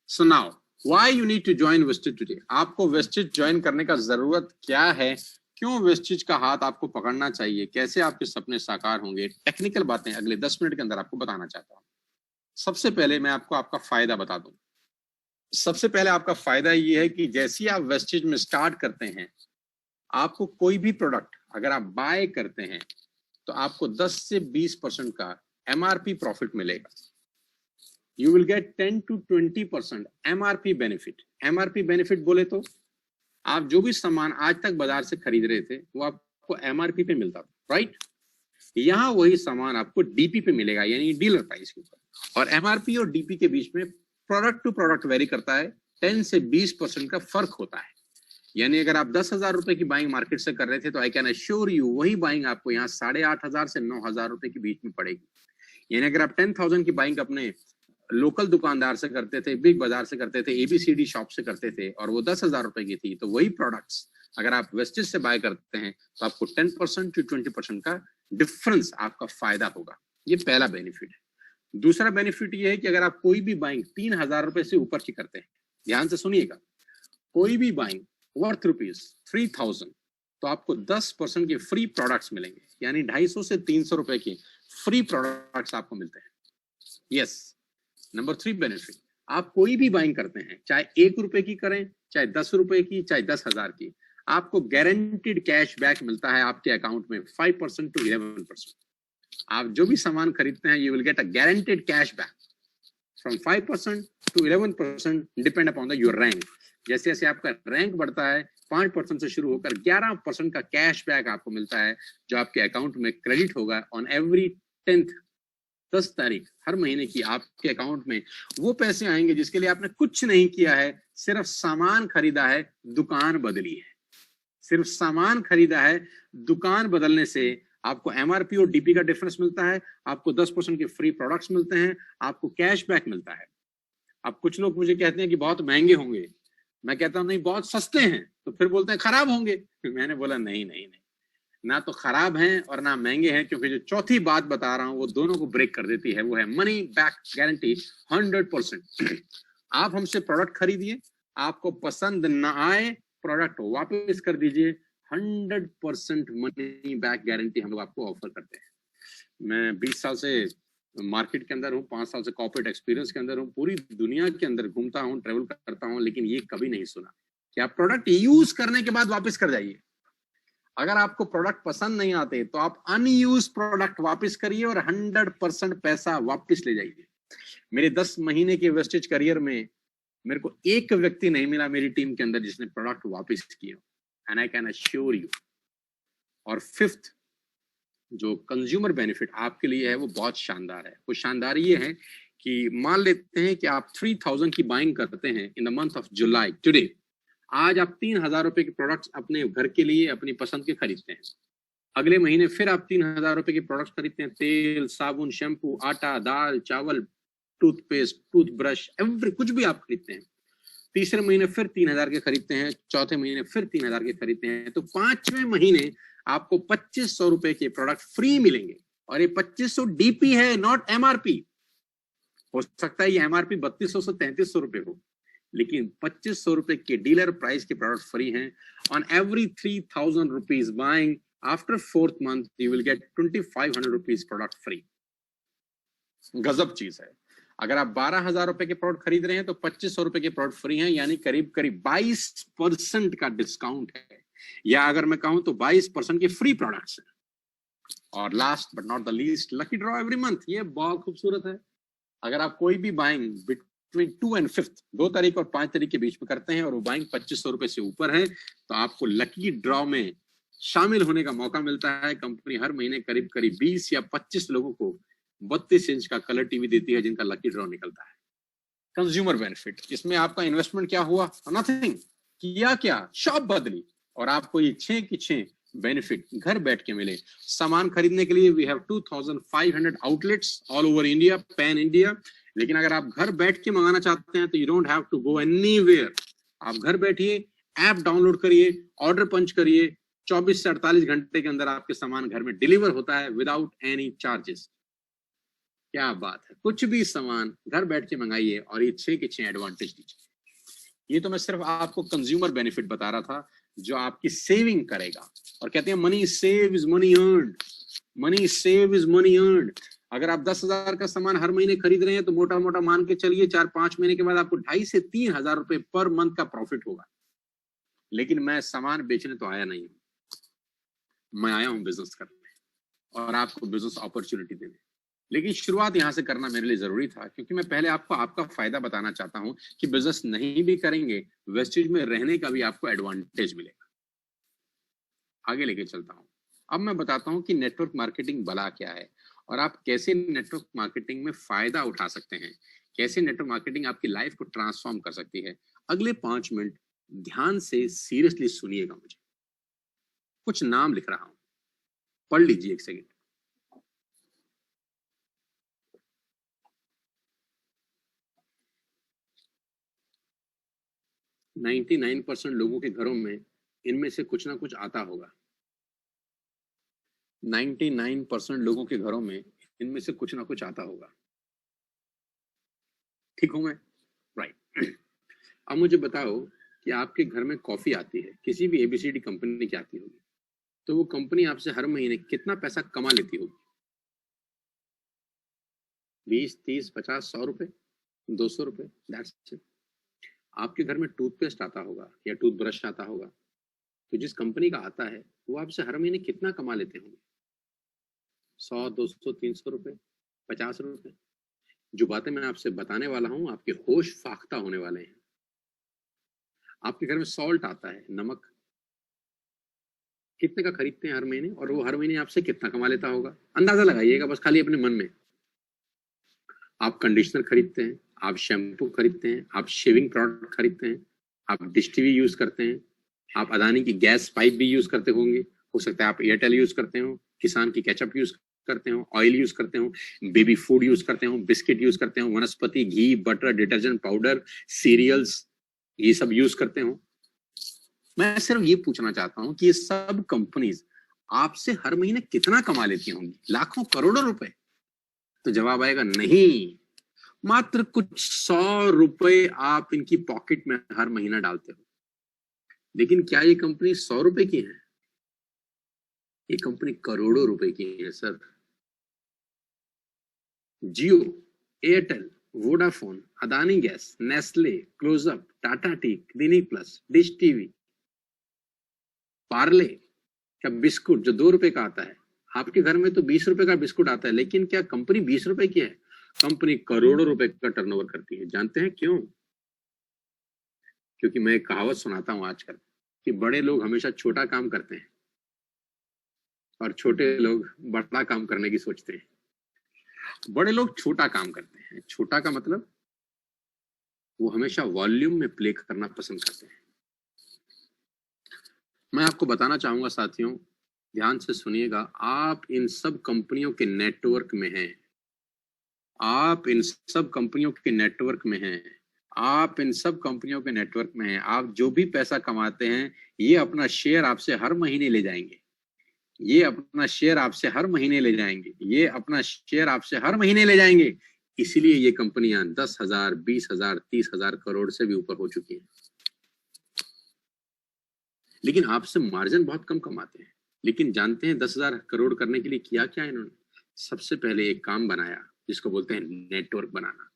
So now why you need to join Vestige today. आपको वेस्टिज ज्वाइन करने का जरूरत क्या है, क्यों वेस्टिज का हाथ आपको पकड़ना चाहिए, कैसे आपके सपने साकार होंगे, टेक्निकल बातें अगले 10 मिनट के अंदर आपको बताना चाहता हूं। सबसे पहले मैं आपको आपका फायदा बता दूं। सबसे पहले आपका फायदा ये है कि जैसे ही आप वेस्टिज में स्टार्ट करते हैं, आपको कोई भी प्रोडक्ट अगर आप बाय करते हैं तो आपको 10 से 20% का MRP प्रॉफिट मिलेगा। You will get 10 to 20% MRP benefit. MRP benefit बोले तो आप जो भी सामान आज तक बाजार से खरीद रहे थे वो आपको MRP पे मिलता था, राइट। यहाँ वही सामान आपको डीपी पे मिलेगा, यानी डीलर प्राइस के ऊपर। और एमआरपी और डीपी के बीच में प्रोडक्ट टू प्रोडक्ट वेरी करता है, 10 से 20% का फर्क होता है। यानी अगर आप 10,000 रुपए की बाइंग मार्केट से कर रहे थे तो आई कैन अश्योर यू वही बाइंग आपको यहाँ 8,500 से 9,000 रुपए के बीच में पड़ेगी। यानी अगर आप 10,000 की बाइंग अपने लोकल दुकानदार से करते थे, बिग बाजार से करते थे, एबीसीडी शॉप से करते थे और वो 10,000 रुपए की थी, तो वही प्रोडक्ट्स अगर आप वेस्टेज से बाय करते हैं तो आपको 10% to 20% का डिफरेंस आपका फायदा होगा। ये पहला बेनिफिट है। दूसरा बेनिफिट ये है कि अगर आप कोई भी बाइंग 3,000 रुपए से ऊपर की करते हैं, ध्यान से सुनिएगा, कोई भी बाइंग वर्थ ₹3,000 तो आपको 10% के फ्री प्रोडक्ट्स मिलेंगे, यानी 250 से 300 रुपए के फ्री प्रोडक्ट्स आपको मिलते हैं। यस, नंबर 3 बेनिफिट, आप कोई भी बाइंग करते हैं, चाहे 1 रुपए की करें, चाहे 10 रुपए की, चाहे 10,000 की, आपको गारंटीड कैश बैक मिलता है आपके अकाउंट में 5% to 11%। आप जो भी सामान खरीदते हैं, you will get a guaranteed cash back from 5% to 11% depend upon the your rank. जैसे जैसे आपका रैंक बढ़ता है, 5% से शुरू होकर 11% का कैश बैक आपको मिलता है, जो आपके अकाउंट में क्रेडिट होगा ऑन एवरी 10 तारीख हर महीने की। आपके अकाउंट में वो पैसे आएंगे जिसके लिए आपने कुछ नहीं किया है, सिर्फ सामान खरीदा है, दुकान बदली है। सिर्फ सामान खरीदा है, दुकान बदलने से आपको एमआरपी और डीपी का डिफरेंस मिलता है, आपको 10% के फ्री प्रोडक्ट्स मिलते हैं, आपको कैश बैक मिलता है। अब कुछ लोग मुझे कहते हैं कि बहुत महंगे होंगे, मैं कहता हूं नहीं, बहुत सस्ते हैं। तो फिर बोलते हैं खराब होंगे। मैंने बोला नहीं नहीं नहीं, ना तो खराब हैं और ना महंगे हैं, क्योंकि जो चौथी बात बता रहा हूं वो दोनों को ब्रेक कर देती है, वो है मनी बैक गारंटी 100%। आप हमसे प्रोडक्ट खरीदिए, आपको पसंद ना आए प्रोडक्ट वापस कर दीजिए, 100% मनी बैक गारंटी हम लोग आपको ऑफर करते हैं। मैं 20 साल से मार्केट के अंदर हूँ, 5 साल से कॉर्पोरेट एक्सपीरियंस के अंदर हूँ, पूरी दुनिया के अंदर घूमता हूँ, ट्रेवल करता हूँ, लेकिन ये कभी नहीं सुना कि आप प्रोडक्ट यूज करने के बाद वापस कर जाइए। अगर आपको प्रोडक्ट पसंद नहीं आते तो आप अनयूज प्रोडक्ट वापस करिए और 100% पैसा वापस ले जाइए। मेरे 10 महीने के वेस्टेज करियर में मेरे को एक व्यक्ति नहीं मिला मेरी टीम के अंदर जिसने प्रोडक्ट वापस किया, and I can assure you. और 5th जो कंज्यूमर बेनिफिट आपके लिए है वो बहुत शानदार है। वो शानदार ये है कि मान लेते हैं कि आप 3,000 की बाइंग करते हैं in the month of July, today आज आप 3,000 रुपए के प्रोडक्ट्स अपने घर के लिए अपनी पसंद के खरीदते हैं। अगले महीने फिर आप 3,000 रुपए के प्रोडक्ट्स खरीदते हैं, तेल, साबुन, शैम्पू, आटा, दाल, चावल, टूथपेस्ट, टूथब्रश, एवरी कुछ भी आप खरीदते हैं। तीसरे महीने फिर 3,000 के खरीदते हैं, चौथे महीने फिर 3,000 के खरीदते हैं, तो 5वें महीने आपको 2,500 रुपए के प्रोडक्ट फ्री मिलेंगे। और ये 2,500 डीपी है, नॉट एमआरपी। हो सकता है ये एमआरपी 3,200 से 3,300 रुपए हो, लेकिन 2,500 रुपए के डीलर प्राइस के प्रोडक्ट फ्री हैं। On every 3,000 rupees buying after 4th month you will get 2,500 rupees product free. गजब चीज है। अगर आप 12,000 रुपए के प्रोडक्ट खरीद रहे हैं तो 2,500 रुपए के प्रोडक्ट फ्री हैं, यानी करीब करीब 22% का डिस्काउंट है, या अगर मैं कहूं तो 22% के फ्री प्रोडक्ट्स हैं। और last but not the least, lucky draw every month. ये बहुत खूबसूरत है। अगर आप कोई भी बाइंग बिटवीन 2 and 5th 2 तारीख और 5 तारीख के बीच में करते हैं और वो बाइंग 2,500 रुपए से ऊपर है, तो आपको लकी ड्रॉ में शामिल होने का मौका मिलता है। कंपनी हर महीने करीब करीब 20 या 25 लोगों को 32 इंच का कलर टीवी देती है जिनका लकी ड्रॉ निकलता है। कंज्यूमर बेनिफिट, इसमें आपका इन्वेस्टमेंट क्या हुआ? नथिंग। किया क्या? शॉप बदली और आपको ये 6 की 6 बेनिफिट घर बैठ के मिले। सामान खरीदने के लिए we have 2,500 outlets all over India, pan India. लेकिन अगर आप घर बैठ के मंगाना चाहते हैं तो you don't have to go anywhere. आप घर बैठिए, ऐप डाउनलोड करिए, ऑर्डर पंच करिए, 24 से 48 घंटे के अंदर आपके सामान घर में डिलीवर होता है विदाउट एनी चार्जेस। क्या बात है, कुछ भी सामान घर बैठ के मंगाइए और ये 6 के 6 एडवांटेज दीजिए। ये तो मैं सिर्फ आपको कंज्यूमर बेनिफिट बता रहा था जो आपकी सेविंग करेगा। और कहते हैं money save is money earned, money save is money earned. अगर आप 10,000 का सामान हर महीने खरीद रहे हैं तो मोटा मोटा मान के चलिए 4-5 महीने के बाद आपको 2,500 से 3,000 रुपए पर मंथ का प्रॉफिट होगा। लेकिन मैं सामान बेचने तो आया नहीं हूं, मैं आया हूं बिजनेस करने और आपको बिजनेस अपॉर्चुनिटी देने। लेकिन शुरुआत यहां से करना मेरे लिए जरूरी था, क्योंकि मैं पहले आपको आपका फायदा बताना चाहता हूं कि बिजनेस नहीं भी करेंगे, वेस्टेज में रहने का भी आपको एडवांटेज मिलेगा। आगे लेके चलता हूं। अब मैं बताता हूं कि नेटवर्क मार्केटिंग भला क्या है और आप कैसे नेटवर्क मार्केटिंग में फायदा उठा सकते हैं, कैसे नेटवर्क मार्केटिंग आपकी लाइफ को ट्रांसफॉर्म कर सकती है। अगले 5 मिनट ध्यान से सीरियसली सुनिएगा। मुझे कुछ नाम लिख रहा हूं, पढ़ लीजिए एक सेकेंड। नाइन्टी 99% लोगों के घरों में इनमें से कुछ ना कुछ आता होगा। 99% लोगों के घरों में इनमें से कुछ ना कुछ आता होगा। ठीक हूं मैं? राइट। अब मुझे बताओ कि आपके घर में कॉफी आती है, किसी भी एबीसीडी कंपनी की आती होगी, तो वो कंपनी आपसे हर महीने कितना पैसा कमा लेती होगी? 20, 30, 50, 100 रुपए, 200 रुपए, दैट्स इट। आपके घर में टूथपेस्ट आता होगा या टूथब्रश आता होगा, तो जिस कंपनी का आता है वो आपसे हर महीने कितना कमा लेते होंगे? 100, 200, 300 रुपए, 50 रुपए। जो बातें मैं आपसे बताने वाला हूं, आपके होश फाख्ता होने वाले हैं। आपके घर में सॉल्ट आता है, नमक, कितने का खरीदते हैं हर महीने, और वो हर महीने आपसे कितना कमा लेता होगा? अंदाजा लगाइएगा बस खाली अपने मन में। आप कंडीशनर खरीदते हैं, आप शैम्पू खरीदते हैं, आप शेविंग प्रोडक्ट खरीदते हैं, आप डिश टीवी यूज करते हैं, आप अदानी की गैस पाइप भी यूज करते होंगे, हो सकता है आप एयरटेल यूज करते हो, किसान की केचप यूज करते हो, ऑयल यूज करते हो, बेबी फूड यूज करते हो, बिस्किट यूज करते हो, वनस्पति घी, बटर, डिटर्जेंट पाउडर, सीरियल्स, ये सब यूज करते हो। मैं सिर्फ ये पूछना चाहता हूं कि ये सब कंपनीज आपसे हर महीने कितना कमा लेती होंगी? लाखों करोड़ों रुपए? तो जवाब आएगा नहीं, मात्र कुछ 100 रुपए आप इनकी पॉकेट में हर महीना डालते हो। लेकिन क्या ये कंपनी 100 रुपए की है? ये कंपनी करोड़ों रुपए की है सर। Jio, Airtel, Vodafone, Adani gas, Nestle, Closeup, Tata tea, Clinic Plus, Dish TV, Parle का बिस्कुट जो 2 रुपए का आता है, आपके घर में तो 20 रुपए का बिस्कुट आता है, लेकिन क्या कंपनी 20 रुपए की है? कंपनी करोड़ों रुपए का टर्नओवर करती है। जानते हैं क्यों? क्योंकि मैं एक कहावत सुनाता हूं आजकल कि बड़े लोग हमेशा छोटा काम करते हैं और छोटे लोग बड़ा काम करने की सोचते हैं। बड़े लोग छोटा काम करते हैं, छोटा का मतलब वो हमेशा वॉल्यूम में प्ले करना पसंद करते हैं। मैं आपको बताना चाहूंगा साथियों, ध्यान से सुनिएगा, आप इन सब कंपनियों के नेटवर्क में हैं, आप इन सब कंपनियों के नेटवर्क में हैं, आप इन सब कंपनियों के नेटवर्क में हैं। आप जो भी पैसा कमाते हैं, ये अपना शेयर आपसे हर महीने ले जाएंगे, ये अपना शेयर आपसे हर महीने ले जाएंगे, ये अपना शेयर आपसे हर महीने ले जाएंगे। इसीलिए ये कंपनियां 10,000, 20,000, 30,000 करोड़ से भी ऊपर हो चुकी हैं। लेकिन आपसे मार्जिन बहुत कम कमाते हैं। लेकिन जानते हैं 10,000 करोड़ करने के लिए किया क्या इन्होंने? सबसे पहले एक काम बनाया जिसको बोलते हैं नेटवर्क बनाना।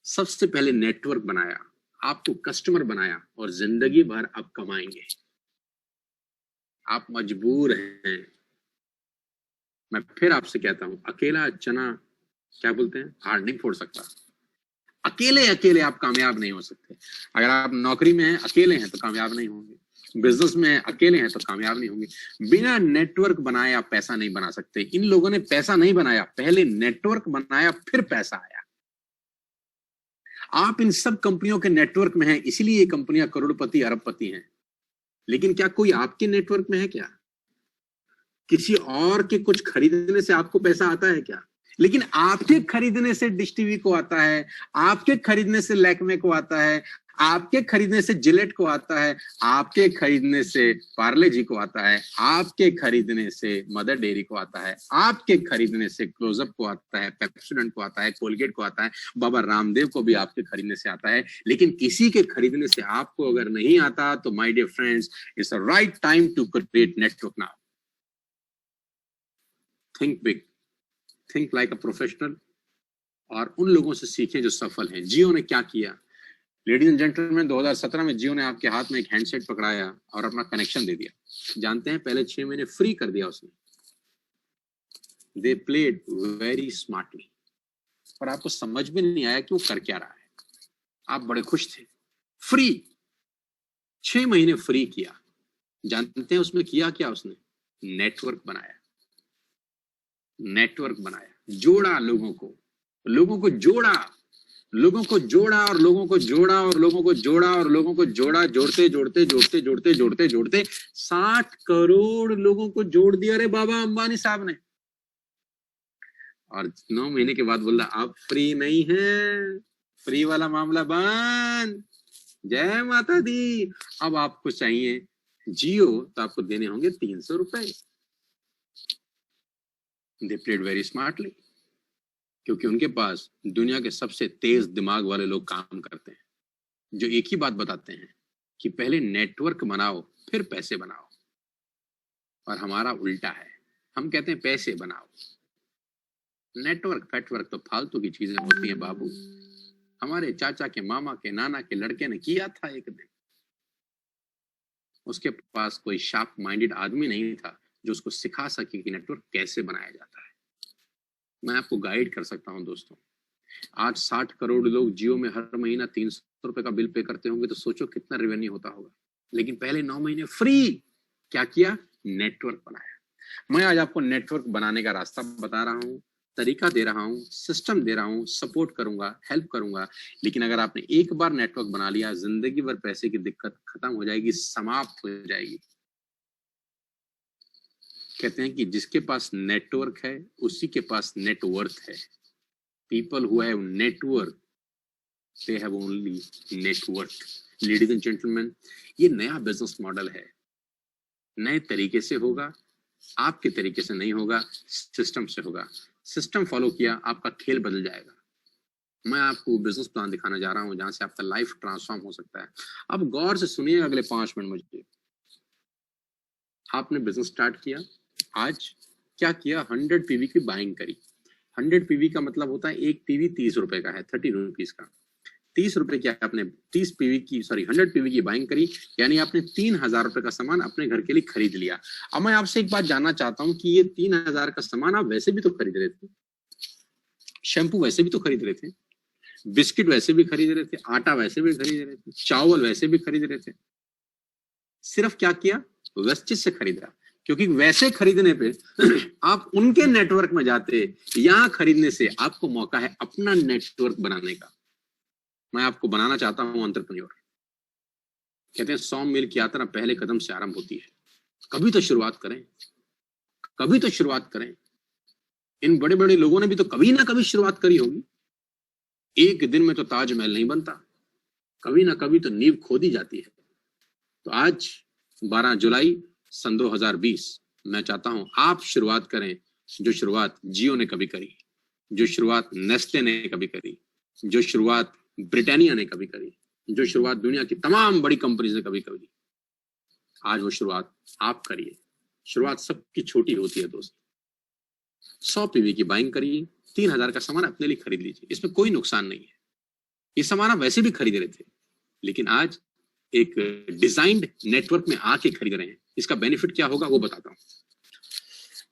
सबसे पहले नेटवर्क बनाया, आपको कस्टमर बनाया, और जिंदगी भर आप कमाएंगे। आप मजबूर हैं। मैं फिर आपसे कहता हूं, अकेला चना क्या बोलते हैं, हाथ नहीं फोड़ सकता। अकेले अकेले आप कामयाब नहीं हो सकते। अगर आप नौकरी में हैं, अकेले हैं तो कामयाब नहीं होंगे। बिजनेस में अकेले हैं तो कामयाब नहीं होंगे। बिना नेटवर्क बनाए आप पैसा नहीं बना सकते। इन लोगों ने पैसा नहीं बनाया, पहले नेटवर्क बनाया, फिर पैसा आया। आप इन सब कंपनियों के नेटवर्क में हैं, इसीलिए ये कंपनियां करोड़पति अरबपति हैं। लेकिन क्या कोई आपके नेटवर्क में है क्या? किसी और के कुछ खरीदने से आपको पैसा आता है क्या? लेकिन आपके खरीदने से डिश टीवी को आता है, आपके खरीदने से लैक्मे को आता है, आपके खरीदने से जिलेट को आता है, आपके खरीदने से पार्ले जी को आता है, आपके खरीदने से मदर डेयरी को आता है, आपके खरीदने से क्लोजअप को आता है, पेप्सोडेंट को आता है, कोलगेट को आता है, बाबा रामदेव को भी आपके खरीदने से आता है। लेकिन किसी के खरीदने से आपको अगर नहीं आता, तो my dear friends, it's the right time to create network now. Think big, think like a professional, और उन लोगों से सीखें जो सफल हैं। जियो ने क्या किया? लेडीज एंड जेंटलमैन, 2017 में जियो ने आपके हाथ में एक हैंडसेट पकड़ाया और अपना कनेक्शन दे दिया। जानते हैं, पहले 6 महीने फ्री कर दिया उसने। दे प्लेड वेरी स्मार्टली, पर आपको समझ में नहीं आया कि वो कर क्या रहा है। आप बड़े खुश थे। फ्री, 6 महीने फ्री किया। जानते हैं उसमें किया क्या उसने? नेटवर्क बनाया, नेटवर्क बनाया, जोड़ा लोगों को जोड़ा, लोगों को जोड़ा और लोगों को जोड़ा और लोगों को जोड़ा और लोगों को जोड़ा, जोड़ते जोड़ते जोड़ते जोड़ते जोड़ते जोड़ते 60 करोड़ लोगों को जोड़ दिया रे बाबा अंबानी साहब ने। और 9 महीने के बाद बोला आप फ्री नहीं हैं, फ्री वाला मामला बंद, जय माता दी। अब आपको चाहिए जियो तो आपको देने होंगे 300 रुपए। दे प्लेड वेरी स्मार्टली, क्योंकि उनके पास दुनिया के सबसे तेज दिमाग वाले लोग काम करते हैं, जो एक ही बात बताते हैं कि पहले नेटवर्क बनाओ फिर पैसे बनाओ। और हमारा उल्टा है, हम कहते हैं पैसे बनाओ। नेटवर्क फेटवर्क तो फालतू की चीजें होती हैं बाबू। हमारे चाचा के मामा के नाना के लड़के ने किया था एक दिन, उसके पास कोई शार्प माइंडेड आदमी नहीं था जो उसको सिखा सके कि नेटवर्क कैसे बनाया जाता है। मैं आपको गाइड कर सकता हूं दोस्तों। आज 60 करोड़ लोग जियो में हर महीना 300 रुपए का बिल पे करते होंगे, तो सोचो कितना रेवेन्यू होता होगा। लेकिन पहले 9 महीने फ्री, क्या किया? नेटवर्क बनाया। मैं आज आपको नेटवर्क बनाने का रास्ता बता रहा हूं, तरीका दे रहा हूं, सिस्टम दे रहा हूं, सपोर्ट करूंगा, हेल्प करूंगा। लेकिन अगर आपने एक बार नेटवर्क बना लिया, जिंदगी भर पैसे की दिक्कत खत्म हो जाएगी, समाप्त हो जाएगी। कहते हैं कि जिसके पास नेटवर्क है उसी के पास नेटवर्थ है। People who have network, they have only network. Ladies and gentlemen, ये नया बिजनेस मॉडल है, नए तरीके से होगा, आपके तरीके से नहीं होगा, सिस्टम से होगा। सिस्टम फॉलो किया, आपका खेल बदल जाएगा। मैं आपको बिजनेस प्लान दिखाने जा रहा हूं जहां से आपका लाइफ ट्रांसफॉर्म हो सकता है। अब गौर से सुनिए अगले 5 मिनट मुझे। आपने बिजनेस स्टार्ट किया, आज क्या किया? 100 पीवी की बाइंग करी। 100 पीवी का मतलब होता है एक पीवी 30 रुपए का है, 30 रुपीज का। 30 रुपए की आपने 30 पीवी की 100 पीवी की बाइंग करी, यानी आपने 3000 रुपए का सामान अपने घर के लिए खरीद लिया। अब मैं आपसे एक बात जानना चाहता हूं कि ये 3000 का सामान आप वैसे भी तो खरीद रहे थे, शैम्पू वैसे भी तो खरीद रहे थे, बिस्किट वैसे भी खरीद रहे थे, आटा वैसे भी खरीद रहे थे, चावल वैसे भी खरीद रहे थे। सिर्फ क्या किया? वेस्टेज से खरीदा, क्योंकि वैसे खरीदने पे आप उनके नेटवर्क में जाते, यहां खरीदने से आपको मौका है अपना नेटवर्क बनाने का। मैं आपको बनाना चाहता हूं एंटरप्रेन्योर। कहते हैं 100 मील की यात्रा पहले कदम से आरंभ होती है। कभी तो शुरुआत करें, कभी तो शुरुआत करें। इन बड़े बड़े लोगों ने भी तो कभी ना कभी शुरुआत करी होगी। एक दिन में तो ताजमहल नहीं बनता, कभी ना कभी तो नींव खोदी जाती है। तो आज 12 जुलाई सन 2020 मैं चाहता हूं आप शुरुआत करें, जो शुरुआत जियो ने कभी करी, जो शुरुआत नेस्ले ने कभी करी, जो शुरुआत ब्रिटानिया ने कभी करी, जो शुरुआत दुनिया की तमाम बड़ी कंपनीज ने कभी करी। आज वो शुरुआत आप करिए। शुरुआत सबकी छोटी होती है दोस्त। 100 पीवी की बाइंग करिए, 3000 का सामान अपने लिए खरीद लीजिए, इसमें कोई नुकसान नहीं है। ये सामान आप वैसे भी खरीद रहे थे, लेकिन आज एक डिजाइंड नेटवर्क में आके खरीद रहे हैं। इसका बेनिफिट क्या होगा वो बताता हूं।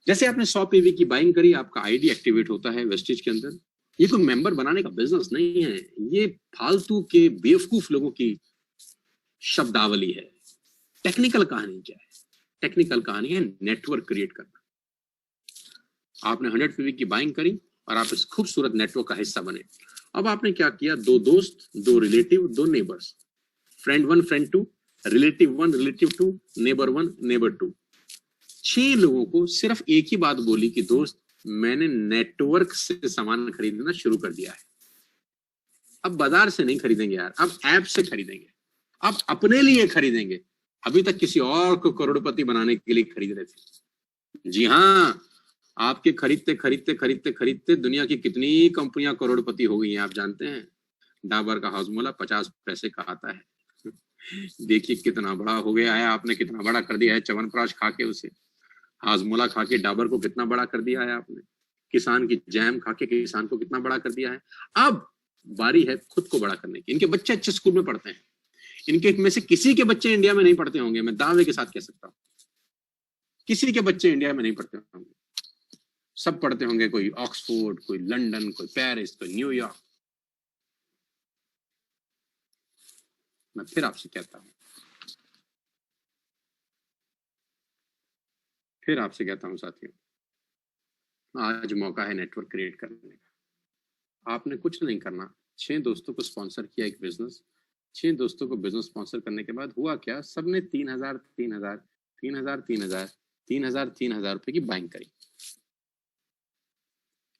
जैसे आपने 100 पीवी की बाइंग करी, आपका आईडी एक्टिवेट होता है वेस्टेज के अंदर। ये कोई मेंबर बनाने का बिजनेस नहीं है, ये फालतू के बेवकूफ लोगों की शब्दावली है। टेक्निकल कहानी क्या है? टेक्निकल कहानी है नेटवर्क क्रिएट करना। आपने 100 पीवी की बाइंग करी और आप इस खूबसूरत नेटवर्क का हिस्सा बने। अब आपने क्या किया? 2 दोस्त, 2 relative, 2 neighbours, friend 1, friend 2, relative 1, relative 2, neighbour 1, neighbour 2। 6 लोगों को सिर्फ एक ही बात बोली कि दोस्त मैंने नेटवर्क से सामान खरीदना शुरू कर दिया है। अब बाजार से नहीं खरीदेंगे यार, अब ऐप से खरीदेंगे, अब अपने लिए खरीदेंगे। अभी तक किसी और को करोड़पति बनाने के लिए खरीद रहे थे। जी हाँ, आपके खरीदते खरीदते खरीदते खरीदते दुनिया की कितनी कंपनियां करोड़पति हो गई हैं आप जानते हैं? डाबर का हाजमोला 50 पैसे का आता है। देखिए कितना बड़ा हो गया है, आपने कितना बड़ा कर दिया है च्यवनप्राश खा के उसे। हाजमोला खा के डाबर को कितना बड़ा कर दिया है आपने। किसान की जैम खा के किसान को कितना बड़ा कर दिया है। अब बारी है खुद को बड़ा करने की। इनके बच्चे अच्छे स्कूल में पढ़ते हैं, इनके में से किसी के बच्चे इंडिया में नहीं पढ़ते होंगे, मैं दावे के साथ कह सकता हूं किसी के बच्चे इंडिया में नहीं पढ़ते होंगे। सब पढ़ते होंगे, कोई ऑक्सफोर्ड, कोई लंदन, कोई पेरिस, कोई न्यूयॉर्क। मैं फिर आपसे कहता हूं फिर आपसे कहता हूं साथियों, आज मौका है नेटवर्क क्रिएट करने का। आपने कुछ नहीं करना, 6 दोस्तों को स्पॉन्सर किया एक बिजनेस। 6 दोस्तों को बिजनेस स्पॉन्सर करने के बाद हुआ क्या, सबने 3,000 3,000 3,000 3,000 3,000 3,000 रुपए की बाइंग करी।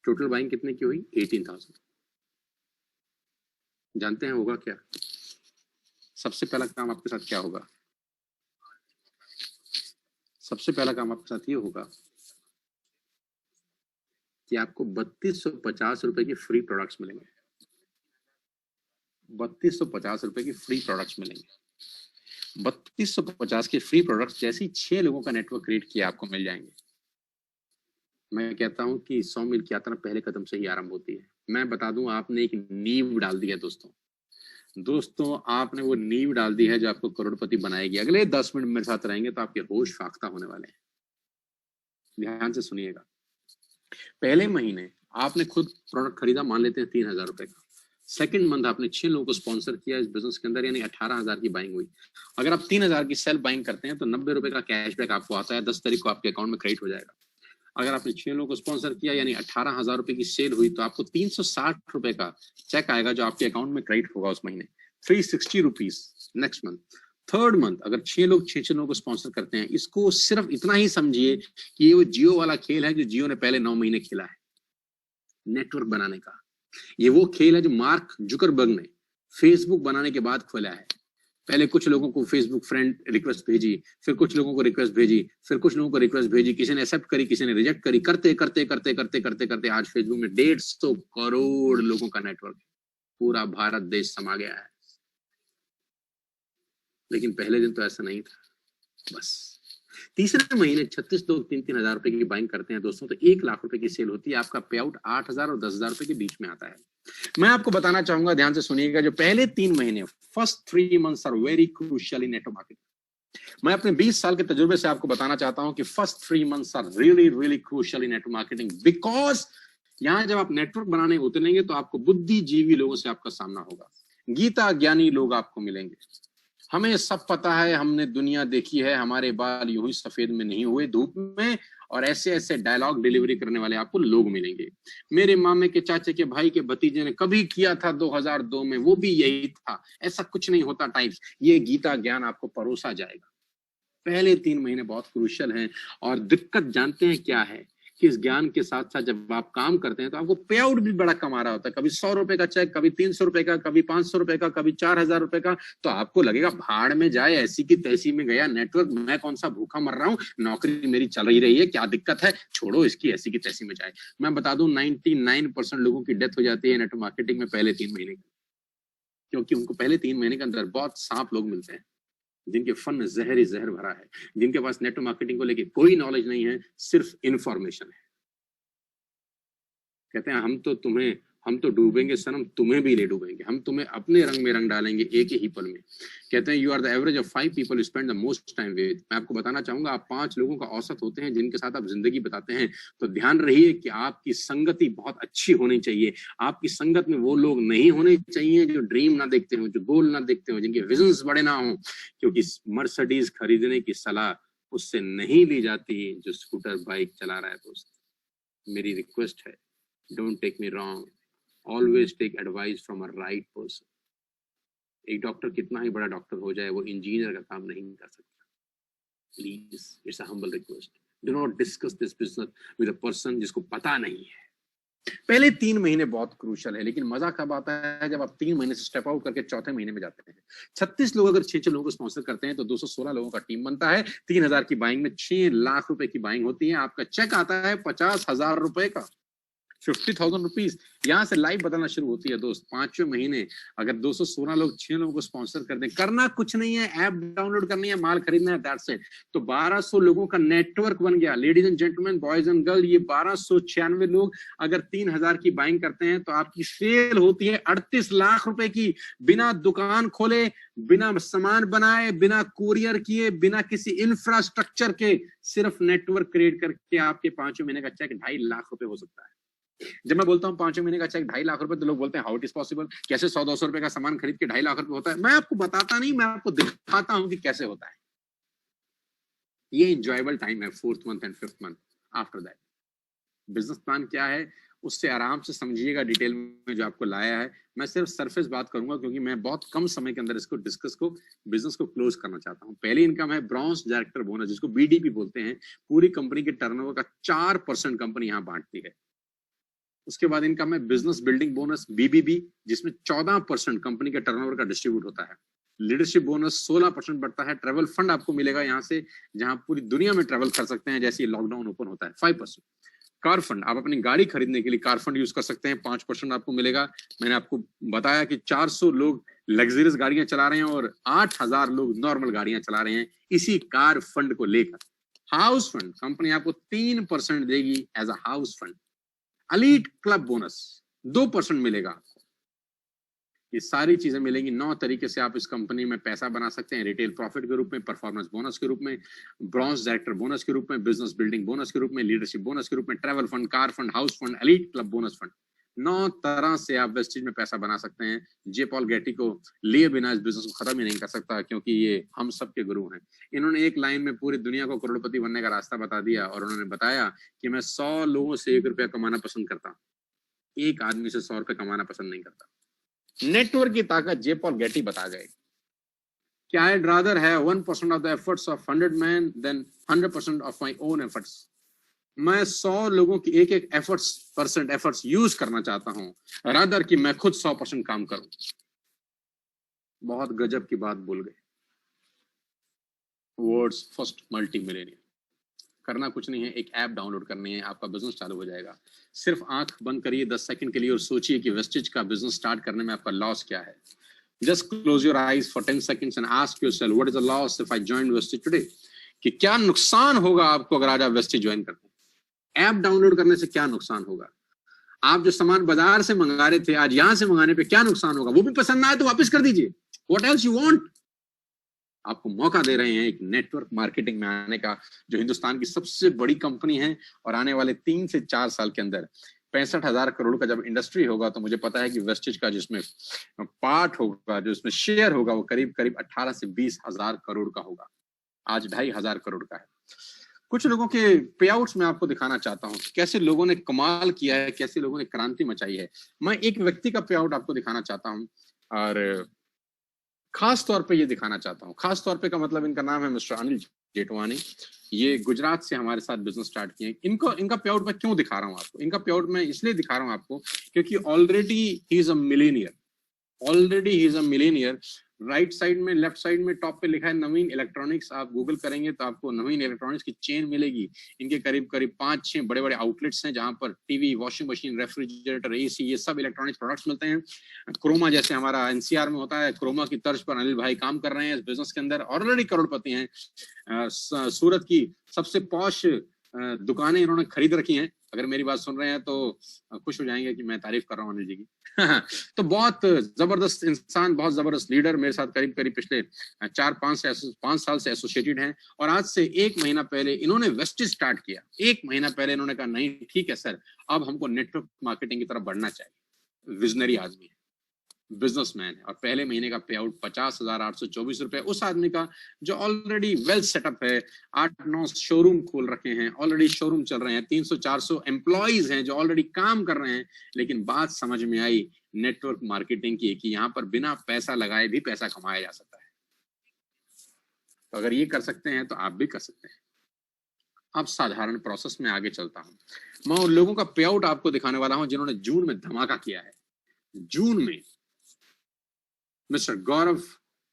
टोटल बाइंग कितने की हुई? 18,000। जानते हैं होगा क्या? सबसे पहला काम आपके साथ क्या होगा? सबसे पहला काम आपके साथ ये होगा कि आपको 3250 रुपए की फ्री प्रोडक्ट्स मिलेंगे। 3250 रुपए की फ्री प्रोडक्ट्स मिलेंगे। 3250 के फ्री प्रोडक्ट्स जैसे ही 6 लोगों का नेटवर्क क्रिएट किया आपको मिल जाएंगे। मैं कहता हूं कि 100 मील की यात्रा पहले कदम से ही आरंभ होती है। मैं बता दूं, आपने एक नींव डाल दी है दोस्तों, आपने वो नींव डाल दी है जो आपको करोड़पति बनाएगी। अगले 10 मिनट मेरे साथ रहेंगे तो आपके होश फाख्ता होने वाले हैं। ध्यान से सुनिएगा। पहले महीने आपने खुद प्रोडक्ट खरीदा, मान लेते हैं 3,000 रुपए का। सेकंड मंथ आपने 6 लोगों को स्पॉन्सर किया इस बिजनेस के अंदर, यानी 18,000 की बाइंग हुई। अगर आप 3,000 की सेल्फ बाइंग करते हैं तो 90 रुपए का कैशबैक आपको आता है, 10 तारीख को आपके अकाउंट में क्रेडिट हो जाएगा। अगर आपने 6 लोगों को स्पॉन्सर किया यानी 18,000 रुपए की सेल हुई तो आपको 360 रुपए का चेक आएगा जो आपके अकाउंट में क्रेडिट होगा उस महीने। 360 rupees next month. Third month अगर 6 लोग 6 लोगों को स्पॉन्सर करते हैं, इसको सिर्फ इतना ही समझिए कि ये वो जियो वाला खेल है जो जियो ने पहले 9 महीने खेला है नेटवर्क बनाने का। ये वो खेल है जो मार्क जुकरबर्ग ने फेसबुक बनाने के बाद खोला है। पहले कुछ लोगों को फेसबुक फ्रेंड रिक्वेस्ट भेजी, फिर कुछ लोगों को रिक्वेस्ट भेजी, फिर कुछ लोगों को रिक्वेस्ट भेजी, किसी ने एक्सेप्ट करी, किसी ने रिजेक्ट करी, करते करते करते करते करते करते आज फेसबुक में 150 करोड़ लोगों का नेटवर्क, पूरा भारत देश समा गया है। लेकिन पहले दिन तो ऐसा नहीं था। बस तीसरे महीने 36 लोग 3,000 रुपए की बाइंग करते हैं दोस्तों, तो 1 लाख रुपए की सेल होती है। आपका पे आउट 8,000 और 10,000 रुपए के बीच में आता है। मैं आपको बताना चाहूंगा, ध्यान से सुनिएगा, जो पहले 3 महीने, first 3 months are very crucial in network marketing. मैं अपने 20 साल के तजुर्बे से आपको बताना चाहता हूं कि first 3 months are really really crucial in network marketing, because यहां जब आप नेटवर्क बनाने उतरेंगे तो आपको बुद्धिजीवी लोगों से आपका सामना होगा, गीता ज्ञानी लोग आपको मिलेंगे। हमें सब पता है, हमने दुनिया देखी है, हमारे बाल यूं ही सफेद में नहीं हुए धूप में, और ऐसे ऐसे डायलॉग डिलीवरी करने वाले आपको लोग मिलेंगे। मेरे मामे के चाचे के भाई के भतीजे ने कभी किया था 2002 में, वो भी यही था, ऐसा कुछ नहीं होता टाइप्स। ये गीता ज्ञान आपको परोसा जाएगा। पहले 3 महीने बहुत क्रूशियल हैं, और दिक्कत जानते हैं क्या है कि इस ज्ञान के साथ साथ जब आप काम करते हैं तो आपको पे आउट भी बड़ा कम आ रहा होता है। कभी 100 रुपए का चेक, कभी 300 रुपए का, कभी 500 रुपए का, कभी 4,000 रुपए का। तो आपको लगेगा भाड़ में जाए, ऐसी की तैसी में गया नेटवर्क, मैं कौन सा भूखा मर रहा हूँ, नौकरी मेरी चल ही रही है, क्या दिक्कत है, छोड़ो इसकी, ऐसी की तैसी में जाए। मैं बता दूं 99% लोगों की डेथ हो जाती है नेटवर्क मार्केटिंग में पहले 3 महीने, क्योंकि उनको पहले 3 महीने के अंदर बहुत सांप लोग मिलते हैं जिनके फन जहर ही जहर भरा है, जिनके पास नेटवर्क मार्केटिंग को लेके कोई नॉलेज नहीं है, सिर्फ इंफॉर्मेशन है। कहते हैं हम तो डूबेंगे सनम, तुम्हें भी ले डूबेंगे, हम तुम्हें अपने रंग में रंग डालेंगे एक ही पल में। कहते हैं you are the average of 5 people you spend the most time with. मैं आपको बताना चाहूंगा, आप 5 लोगों का औसत होते हैं जिनके साथ आप जिंदगी बताते हैं। तो ध्यान रहिए कि आपकी संगति बहुत अच्छी होनी चाहिए। आपकी संगत में वो लोग नहीं होने चाहिए जो ड्रीम ना देखते हो, जो गोल ना देखते हो, जिनके विजन्स बड़े ना हो, क्योंकि मर्सिडीज खरीदने की सलाह उससे नहीं ली जाती जो स्कूटर बाइक चला रहा है। दोस्त, मेरी रिक्वेस्ट है, don't take me wrong, always take advice from a right person. एक डॉक्टर कितना ही बड़ा डॉक्टर हो जाए, वो इंजीनियर का काम नहीं कर सकता। Please, it's a humble request, do not discuss this business with a person जिसको पता नहीं है। पहले 3 महीने बहुत क्रूशियल है, लेकिन मजा कब आता है जब आप 3 महीने से स्टेप आउट करके चौथे महीने में जाते हैं। 36 लोग अगर 6 लोगों को स्पॉन्सर करते हैं तो 216 लोगों का टीम बनता है। 3,000 की बाइंग में 6 लाख रुपए की बाइंग होती है। आपका चेक आता है 50,000 रुपए का, 50,000 रुपीज। यहाँ से लाइफ बदलना शुरू होती है दोस्त। 5वें महीने अगर 216 लोग 6 लोगों को स्पॉन्सर कर दें, करना कुछ नहीं है, ऐप डाउनलोड करनी है, माल खरीदना है, दैट्स इट। तो 1200 लोगों का नेटवर्क बन गया। Ladies and gentleman, boys and girl, ये 1296 लोग अगर 3,000 की बाइंग करते हैं तो आपकी सेल होती है 38 लाख रुपए की, बिना दुकान खोले, बिना सामान बनाए, बिना कुरियर किए, बिना किसी इंफ्रास्ट्रक्चर के, सिर्फ नेटवर्क क्रिएट करके आपके 5वें महीने का चेक 2.5 लाख रुपए हो सकता है। जब मैं बोलता हूँ 5वें महीने का चेक 2.5 लाख रुपए, तो लोग बोलते हैं हाउ इट इज पॉसिबल, कैसे 100-200 रुपए का सामान खरीद के 2.5 लाख रुपए होता है। मैं आपको बताता नहीं, मैं आपको दिखाता हूं कि कैसे होता है। ये इंजॉयबल टाइम है, 4th month and 5th month. After that business plan क्या है उससे आराम से समझिएगा डिटेल में जो आपको लाया है। मैं सिर्फ सरफेस बात करूंगा क्योंकि मैं बहुत कम समय के अंदर इसको डिस्कस को बिजनेस को क्लोज करना चाहता हूं। पहली इनकम है ब्रॉन्ज डायरेक्टर बोनस, जिसको बीडीपी बोलते हैं। पूरी कंपनी के टर्नओवर का 4% कंपनी यहां बांटती है। उसके बाद इनकम है बिजनेस बिल्डिंग बोनस, बीबीबी, जिसमें 14% कंपनी के टर्नओवर का डिस्ट्रीब्यूट होता है। लीडरशिप बोनस 16% बढ़ता है। ट्रेवल फंड आपको मिलेगा यहाँ से, जहां पूरी दुनिया में ट्रेवल कर सकते हैं, जैसे लॉकडाउन ओपन होता है, 5%। कार फंड, आप अपनी गाड़ी खरीदने के लिए कार फंड यूज कर सकते हैं, 5% आपको मिलेगा। मैंने आपको बताया कि 400 लोग लग्जरियस गाड़ियां चला रहे हैं और 8000 लोग नॉर्मल गाड़ियां चला रहे हैं इसी कार फंड को लेकर। हाउस फंड, कंपनी आपको 3% देगी as a house fund. Elite club bonus 2% मिलेगा आपको। ये सारी चीजें मिलेंगी। 9 तरीके से आप इस कंपनी में पैसा बना सकते हैं, रिटेल प्रॉफिट के रूप में, परफॉर्मेंस बोनस के रूप में, ब्रॉन्ज डायरेक्टर बोनस के रूप में, बिजनेस बिल्डिंग बोनस के रूप में, लीडरशिप बोनस के रूप में, travel fund, car fund, house fund, elite club bonus fund. 9 तरह से आप वेस्टेज में पैसा बना सकते हैं। जे पॉल गेटी को लिए बिना इस बिजनेस को खत्म ही नहीं कर सकता, क्योंकि ये हम सबके गुरु हैं। इन्होंने एक लाइन में पूरी दुनिया को करोड़पति बनने का रास्ता बता दिया और उन्होंने बताया कि मैं 100 लोगों से 1 रुपया कमाना पसंद करता हूं, एक आदमी से 100 रुपये कमाना पसंद नहीं करता। नेटवर्क की ताकत जे पॉल गेटी बता गए कि I'd rather have 1% of the efforts of 100 men than 100% of my own efforts। मैं 100 लोगों की एक एफर्ट्स यूज करना चाहता हूं, रादर कि मैं खुद 100% काम करूं। बहुत गजब की बात बोल गए। Words first multi millionaire. करना कुछ नहीं है, एक ऐप डाउनलोड करनी है, आपका बिजनेस चालू हो जाएगा। सिर्फ आंख बंद करिए 10 सेकंड के लिए और सोचिए कि वेस्टेज का बिजनेस स्टार्ट करने में आपका लॉस क्या है। Just close your eyes for 10 seconds and ask yourself, what is the loss if I join Vestige today? कि क्या नुकसान होगा आपको अगर आज आप वेस्टेज ज्वाइन करते हैं? ऐप डाउनलोड करने से क्या नुकसान होगा? आप जो सामान बाजार से मंगा रहे थे, आज यहां से मंगाने पे क्या नुकसान होगा? वो भी पसंद ना आए तो वापस कर दीजिए। What else you want? आपको मौका दे रहे हैं एक नेटवर्क मार्केटिंग में आने का, जो हिंदुस्तान की सबसे बड़ी कंपनी है और आने वाले 3 से 4 साल के अंदर 65,000 करोड़ का जब इंडस्ट्री होगा तो मुझे पता है कि वेस्टेज का जिसमें पार्ट होगा, जो इसमें शेयर होगा, वो करीब करीब 18 से 20,000 करोड़ का होगा। आज 2,500 करोड़ का है। कुछ लोगों के पे आउट्स में आपको दिखाना चाहता हूं, कैसे लोगों ने कमाल किया है, कैसे लोगों ने क्रांति मचाई है। मैं एक व्यक्ति का पे आउट आपको दिखाना चाहता हूं और खास तौर पे ये दिखाना चाहता हूं। खास तौर पे का मतलब इनका नाम है मिस्टर अनिल जेठवानी। ये गुजरात से हमारे साथ बिजनेस स्टार्ट किए। इनका पे आउट मैं क्यों दिखा रहा हूं आपको? इनका पे आउट मैं इसलिए दिखा रहा हूं आपको क्योंकि already he is a millionaire. Right side में, लेफ्ट साइड में टॉप पे लिखा है नवीन इलेक्ट्रॉनिक्स। आप गूगल करेंगे तो आपको नवीन इलेक्ट्रॉनिक्स की चेन मिलेगी। इनके करीब करीब 5-6 बड़े बड़े आउटलेट्स हैं जहां पर TV, washing machine, refrigerator, AC, ये सब इलेक्ट्रॉनिक्स प्रोडक्ट्स मिलते हैं। क्रोमा जैसे हमारा एनसीआर में होता है, क्रोमा की तर्ज पर अनिल भाई काम कर रहे हैं इस बिजनेस के अंदर, ऑलरेडी करोड़पति हैं। सूरत की सबसे पॉश दुकानें इन्होंने खरीद रखी हैं। अगर मेरी बात सुन रहे हैं तो खुश हो जाएंगे कि मैं तारीफ कर रहा हूँ अनिल जी की। तो बहुत जबरदस्त इंसान, बहुत जबरदस्त लीडर, मेरे साथ करीब करीब पिछले 4-5 साल से एसोसिएटेड हैं। और आज से 1 महीना पहले इन्होंने वेस्टेज स्टार्ट किया। 1 महीना पहले इन्होंने कहा नहीं ठीक है सर, अब हमको नेटवर्क मार्केटिंग की तरफ बढ़ना चाहिए। विजनरी आदमी है, बिजनेसमैन है, और पहले महीने का पे आउट 50,824 रुपए उस आदमी का जो ऑलरेडी वेल सेटअप है। 8-9 शोरूम खोल रखे हैं, ऑलरेडी शोरूम चल रहे हैं, 300-400 एम्प्लॉइज हैं जो ऑलरेडी काम कर रहे हैं। लेकिन बात समझ में आई नेटवर्क मार्केटिंग की कि यहाँ पर बिना पैसा लगाए भी पैसा कमाया जा सकता है। तो अगर ये कर सकते हैं तो आप भी कर सकते हैं। अब साधारण प्रोसेस में आगे चलता हूं। मैं उन लोगों का पे आउट आपको दिखाने वाला हूं जिन्होंने जून में धमाका किया है। जून में मिस्टर गौरव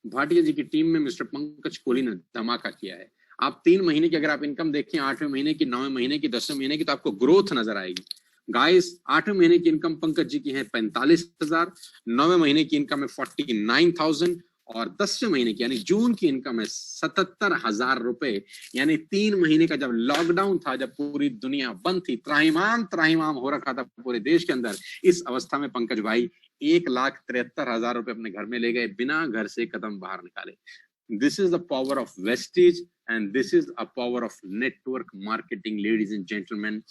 भाटिया जी की टीम में मिस्टर पंकज कोहली ने धमाका किया है। आप 3 महीने की अगर आप इनकम देखें, 8वें महीने की, 9वें महीने की, 10वें महीने की, तो आपको ग्रोथ नजर आएगी। गाइस, 8वें महीने की इनकम पंकज जी की है 45,000, 9वें महीने की इनकम है 49,000 और 10वें महीने की यानी जून की इनकम है 77,000 रुपए। यानी 3 महीने का जब लॉकडाउन था, जब पूरी दुनिया बंद थी, त्राहिमाम हो रखा था पूरे देश के अंदर, इस अवस्था में पंकज भाई 1,73,000 रुपए अपने घर में ले गए, बिना घर से कदम बाहर निकाले। This is the power of wastage and this is a power of network marketing, ladies and gentleman.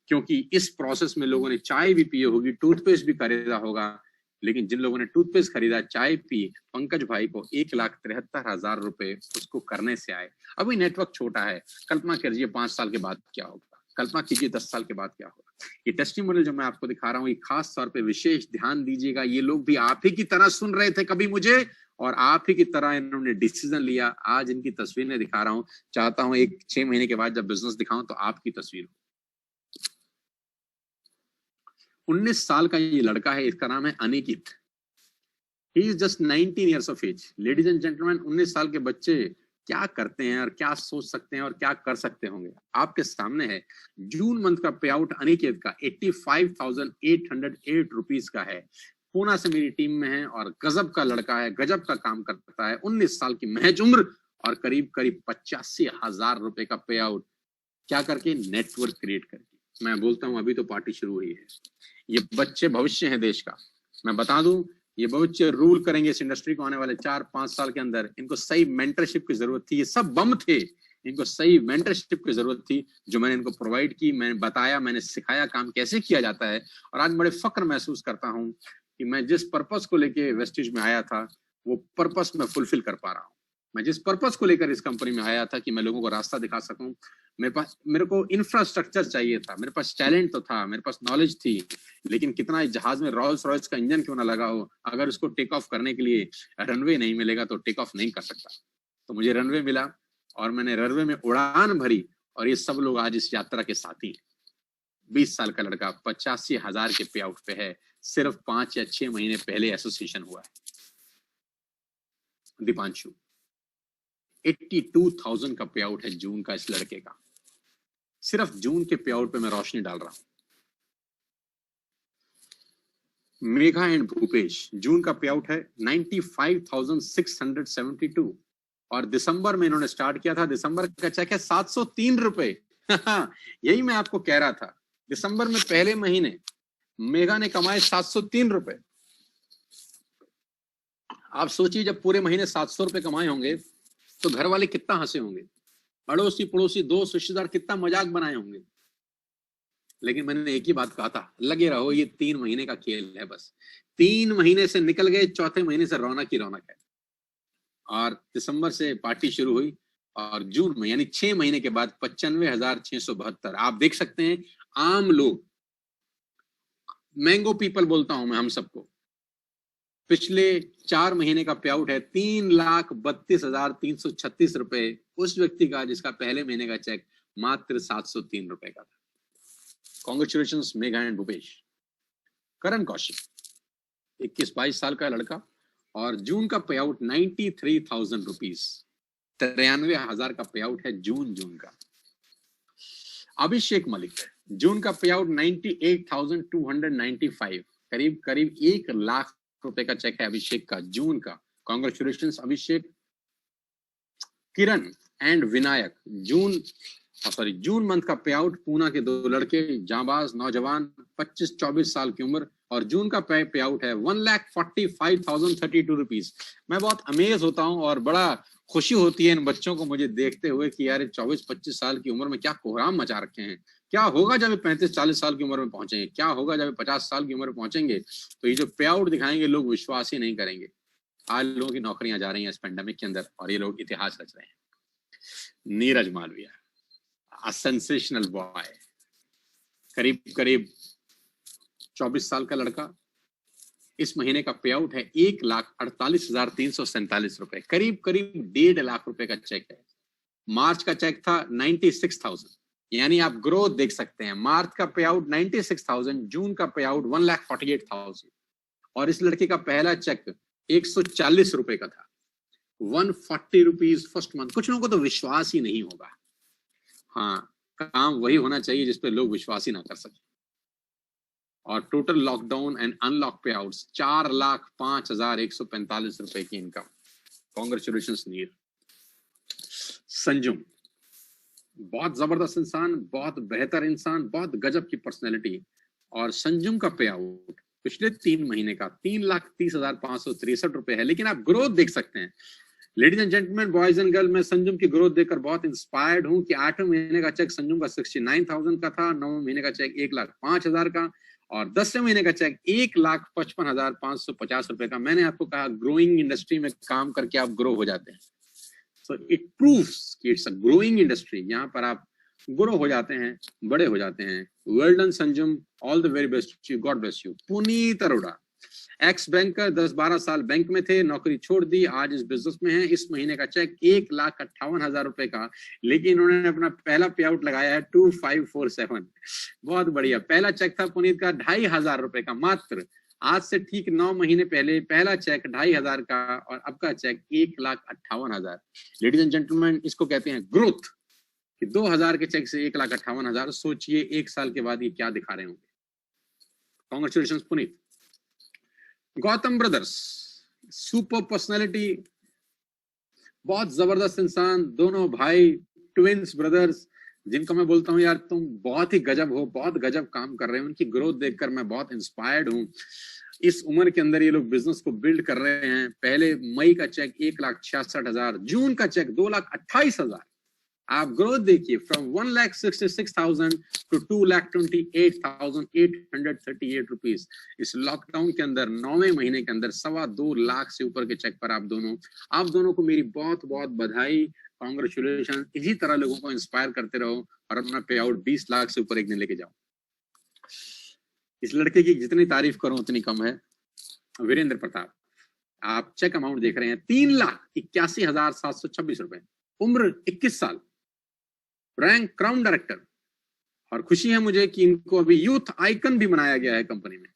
क्योंकि इस प्रोसेस में लोगों ने चाय भी पी होगी, टूथपेस्ट भी खरीदा होगा, लेकिन जिन लोगों ने टूथपेस्ट खरीदा, चाय पी, पंकज भाई को 1,73,000 रुपए उसको करने से आए। अभी नेटवर्क छोटा है, कल्पना कीजिए 5 साल के बाद क्या होगा, कल्पना कीजिए 10 साल के बाद क्या होगा। ये टेस्टिमोनियल जो मैं आपको दिखा रहा हूँ, ये खास तौर पे विशेष ध्यान दीजिएगा, ये लोग भी आप ही की तरह सुन रहे थे कभी मुझे, और आप ही की तरह इन्होंने डिसीजन लिया। आज इनकी तस्वीरें दिखा रहा हूँ, चाहता हूँ 6 महीने के बाद जब बिजनेस दिखाऊं तो आपकी तस्वीर हो। 19 साल का ये लड़का है, इसका नाम है Aniket. He is just 19 years of age. Ladies and gentleman, 19 साल के बच्चे क्या करते हैं और क्या सोच सकते हैं और क्या कर सकते होंगे, आपके सामने है। जून मंथ का पे आउट अनिकेत का 85,808 रुपीज का है। पूना से मेरी टीम में है और गजब का लड़का है, गजब का काम करता है। 19 साल की महज उम्र और करीब 85,000 रुपए का पे आउट, क्या करके? नेटवर्क क्रिएट करके। मैं बोलता हूं अभी तो पार्टी शुरू हुई है। ये बच्चे भविष्य है देश का। मैं बता दूं, ये बच्चे रूल करेंगे इस इंडस्ट्री को आने वाले 4-5 साल के अंदर। इनको सही मेंटरशिप की जरूरत थी, ये सब बम थे, इनको सही मेंटरशिप की जरूरत थी जो मैंने इनको प्रोवाइड की। मैंने बताया, मैंने सिखाया काम कैसे किया जाता है। और आज बड़े फक्र महसूस करता हूं कि मैं जिस पर्पस को लेके वेस्टिज में आया था वो पर्पस मैं फुलफिल कर पा रहा हूँ। मैं जिस पर्पस को लेकर इस कंपनी में आया था कि मैं लोगों को रास्ता दिखा सकूं, मेरे को इंफ्रास्ट्रक्चर चाहिए था, मेरे पास टैलेंट तो था, मेरे पास नॉलेज थी, लेकिन कितना इस जहाज में रॉल्स रॉयस का इंजन क्यों ना लगा हो, अगर उसको टेक ऑफ करने के लिए रनवे नहीं मिलेगा तो टेक ऑफ नहीं कर सकता। तो मुझे रनवे मिला और मैंने रनवे में उड़ान भरी और ये सब लोग आज इस यात्रा के साथी हैं। 20 साल का लड़का 85,000 के पे आउट पे है। सिर्फ 5 या 6 महीने पहले एसोसिएशन हुआ है। दीपांशु 82,000 का पे आउट है जून का इस लड़के का। सिर्फ जून के पे आउट पे मैं रोशनी डाल रहा हूं। मेघा एंड भूपेश, जून का पे आउट है 95,672 और दिसंबर में इन्होंने स्टार्ट किया था। दिसंबर का चेक है 703 रुपए। यही मैं आपको कह रहा था, दिसंबर में पहले महीने मेघा ने कमाए 703 रुपए। आप सोचिए जब पूरे महीने 700 रुपए कमाए होंगे तो घर वाले कितना हंसे होंगे, अड़ोसी पड़ोसी दोस्त रिश्तेदार कितना मजाक बनाए होंगे। लेकिन मैंने एक ही बात कहा था, लगे रहो, ये 3 महीने का खेल है बस। 3 महीने से निकल गए, चौथे महीने से रौनक ही रौनक है। और दिसंबर से पार्टी शुरू हुई और जून में यानी 6 महीने के बाद 95,672। आप देख सकते हैं, आम लोग, मैंगो पीपल बोलता हूं मैं हम सबको, पिछले 4 महीने का पे आउट है 3,32,336 रुपए उस व्यक्ति का जिसका पहले महीने का चेक मात्र 703 रुपए का था। Congratulations Megha and Bhupesh. करण कौशिक 21-22 साल का लड़का और जून का पे आउट 93,000 रुपीज, 93,000 का पे आउट है जून का। अभिषेक मलिक, जून का पे आउट 98,295, करीब 1 लाख रुपए का चेक है अभिषेक का जून का। Congratulations Abhishek. Kiran and Vinayak, June month का पे आउट, पूना के 2 लड़के, जांबाज नौजवान, 25-24 साल की उम्र और जून का पे आउट है 1,45,032 रुपीज। मैं बहुत अमेज होता हूं और बड़ा खुशी होती है इन बच्चों को मुझे देखते हुए कि यार 24-25 साल की उम्र में क्या कोहराम मचा रखे हैं। क्या होगा जब 35-40 साल की उम्र में पहुंचेंगे, क्या होगा जब 50 साल की उम्र में पहुंचेंगे, तो ये जो पे आउट दिखाएंगे लोग विश्वास ही नहीं करेंगे। आज लोगों की नौकरियां जा रही हैं इस पेंडेमिक के अंदर और ये लोग इतिहास रच रहे हैं। नीरज मालविया, अ सेंसेशनल बॉय, करीब 24 साल का लड़का, इस महीने का पे आउट है 1,48,347 रुपए, करीब 1.5 लाख रुपए का चेक है। मार्च का चेक था 96,000, यानी आप ग्रोथ देख सकते हैं। मार्च का पे आउट 96,000, जून का पे आउट 1,48,000 और इस लड़के का पहला चेक 140 रुपए का था, 140 रुपीज फर्स्ट मंथ। कुछ लोगों को तो विश्वास ही नहीं होगा। हाँ, काम वही होना चाहिए जिसपे लोग विश्वास ही ना कर सके। और टोटल लॉकडाउन एंड अनलॉक पे आउट्स 4,05,145 रुपए की इनकम। कॉन्ग्रेचुलेशंस नीर। संजुम, बहुत जबरदस्त इंसान, बहुत बेहतर इंसान, बहुत गजब की पर्सनैलिटी। और संजुम का पे आउट पिछले 3 महीने का 3,30,563 रुपए है। लेकिन आप ग्रोथ देख सकते हैं। Ladies and gentleman, boys and girl, मैं संजुम की ग्रोथ देखकर बहुत इंस्पायर्ड हूं कि 8वें महीने का चेक संजुम का 69,000 का था, 9वें महीने का चेक 1,05,000 का और 10वें महीने का चेक 1,55,550 रुपए का। मैंने आपको कहा ग्रोइंग इंडस्ट्री में काम करके आप ग्रो हो जाते हैं, सो इट प्रूव्स कि इट्स अ ग्रोइंग इंडस्ट्री। यहाँ पर आप ग्रो हो जाते हैं, बड़े हो जाते हैं। Well done Sanjum, all the very best you, God bless you. Puneet Arora, ex banker, 10-12 साल बैंक में थे, नौकरी छोड़ दी, आज इस बिजनेस में है। इस महीने का चेक 1,58,000 रुपए का, लेकिन उन्होंने अपना पहला पे आउट लगाया है 2547। बहुत बढ़िया। पहला चेक था पुनीत का 2,500 रुपए का मात्र। आज से ठीक 9 महीने पहले पहला चेक 2,500 का, और अब का चेक 1,58,000। लेडीज एंड जेंटलमैन, इसको कहते हैं ग्रोथ, कि 2,000 के चेक से 1,58,000। सोचिए 1 साल के बाद ये क्या दिखा रहे होंगे। Congratulation Puneet. Gautam brothers, super personality, बहुत जबरदस्त इंसान, दोनों भाई ट्विंस ब्रदर्स, जिनको मैं बोलता हूँ यार तुम बहुत ही गजब हो, बहुत गजब काम कर रहे हो। उनकी ग्रोथ देखकर मैं बहुत इंस्पायर्ड हूँ। इस उम्र के अंदर ये लोग बिजनेस को बिल्ड कर रहे हैं। पहले मई का चेक 1,66,000, जून का चेक 2,28,000। आप ग्रोथ देखिए, फ्रॉम 1,66,000 टू 2,28,838 रुपीज। इस लॉकडाउन के अंदर 9वें महीने के अंदर 2.25 लाख से ऊपर के चेक पर आप दोनों को मेरी बहुत बहुत बधाई, कॉन्ग्रेचुलेशन। इसी तरह लोगों को इंस्पायर करते रहो और अपना पे आउट 20 लाख से ऊपर एक दिन लेके जाओ। इस लड़के की जितनी तारीफ करूं उतनी कम है। वीरेंद्र प्रताप, आप चेक अमाउंट देख रहे हैं 3,81,726 रुपए, उम्र 21 साल, रैंक क्राउन डायरेक्टर। और खुशी है मुझे कि इनको अभी यूथ आइकन भी बनाया गया है कंपनी में।